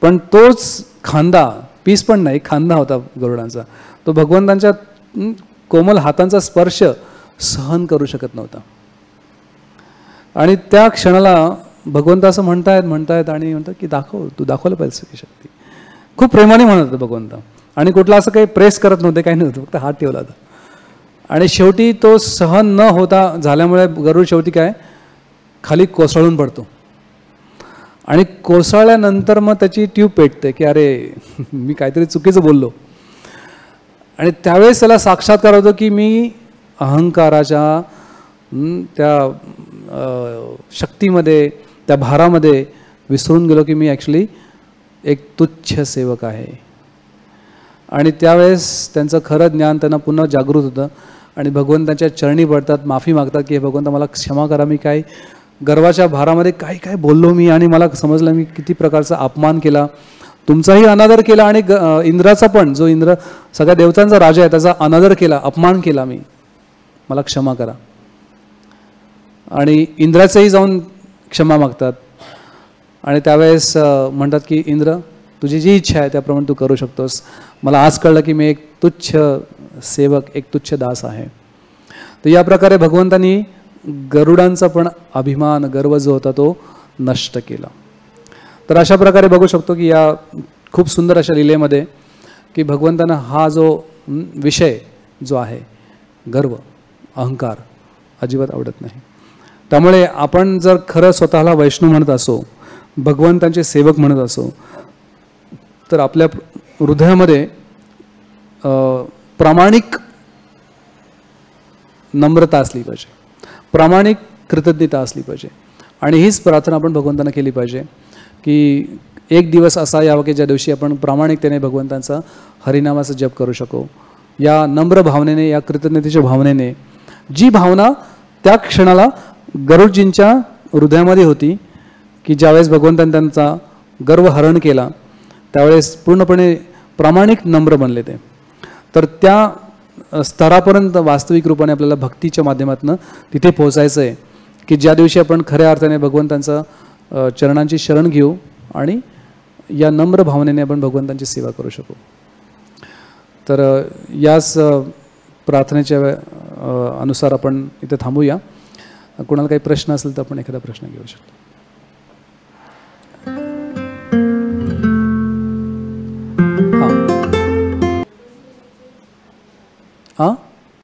पण तोच खांदा, पीस पण नाही, खांदा होता गरुडांचा, तो भगवंतांच्या कोमल हातांचा स्पर्श सहन करू शकत नव्हता. आणि त्या क्षणाला भगवंत असं म्हणतायत आणि म्हणतात की दाखव, तू दाखवलं पाहिजे शक्ती. खूप प्रेमाने म्हणत होतं भगवंत. आणि कुठला असं काही प्रेस करत नव्हते, काही नव्हतं, फक्त हात ठेवला होता. आणि शेवटी तो सहन न होता झाल्यामुळे गरुड शेवटी काय खाली कोसळून पडतो. आणि कोसळल्यानंतर मग त्याची ट्यूब पेटते की अरे मी काहीतरी चुकीचं बोललो. आणि त्यावेळेस त्याला साक्षात्कार होतो की मी अहंकाराच्या त्या शक्तीमध्ये, त्या भारामध्ये विसरून गेलो की मी ॲक्च्युली एक तुच्छ सेवक आहे. आणि त्यावेळेस त्यांचं खरं ज्ञान त्यांना पुन्हा जागृत होतं आणि भगवंताच्या चरणी पडतात, माफी मागतात की हे भगवंत मला क्षमा करा, मी काय गर्वाच्या भारामध्ये काय काय बोललो मी, आणि मला समजलं मी किती प्रकारचा अपमान केला, तुमचाही अनादर केला आणि इंद्राचा पण, जो इंद्र सगळ्या देवतांचा राजा आहे, त्याचा अनादर केला, अपमान केला मी, मला क्षमा करा. आणि इंद्राचंही जाऊन क्षमा मागतात. आणि त्यावेळेस म्हणतात की इंद्र तुझी जी इच्छा आहे त्याप्रमाणे तू करू शकतोस. मला आज कळलं की मी एक तुच्छ सेवक, एक तुच्छ दास आहे. तर या प्रकारे भगवंतांनी गरुडांचा पण अभिमान, गर्व जो होता तो नष्ट केला. तर अशा प्रकारे बघू शकतो की या खूप सुंदर अशा लीलेमध्ये की भगवंतांना हा जो विषय जो आहे गर्व, अहंकार अजिबात आवडत नाही. त्यामुळे आपण जर खरं स्वतःला वैष्णव म्हणत असो, भगवंतांचे सेवक म्हणत असो, तर आपल्या हृदयामध्ये प्रामाणिक नम्रता असली पाहिजे, प्रामाणिक कृतज्ञता असली पाहिजे. आणि हीच प्रार्थना आपण भगवंतांना केली पाहिजे की एक दिवस असा यावा की ज्या दिवशी आपण प्रामाणिकतेने भगवंतांचा हरिनामाचा जप करू शकू. या नम्र भावनेने, या कृतज्ञतेच्या भावनेने, जी भावना त्या क्षणाला गरुडजींच्या हृदयामध्ये होती की ज्यावेळेस भगवंतांनी त्यांचा गर्व हरण केला त्यावेळेस पूर्णपणे प्रामाणिक नम्र बनले ते. तर त्या स्तरापर्यंत वास्तविक रूपाने आपल्याला भक्तीच्या माध्यमातून तिथे पोहोचायचं आहे की ज्या दिवशी आपण खऱ्या अर्थाने भगवंतांचा चरणांची शरण घेऊ आणि या नम्र भावनेने आपण भगवंतांची सेवा करू शकू. तर याच प्रार्थनेच्या अनुसार आपण इथे थांबूया. कोणाला काही प्रश्न असेल तर आपण एखादा प्रश्न घेऊ शकतो.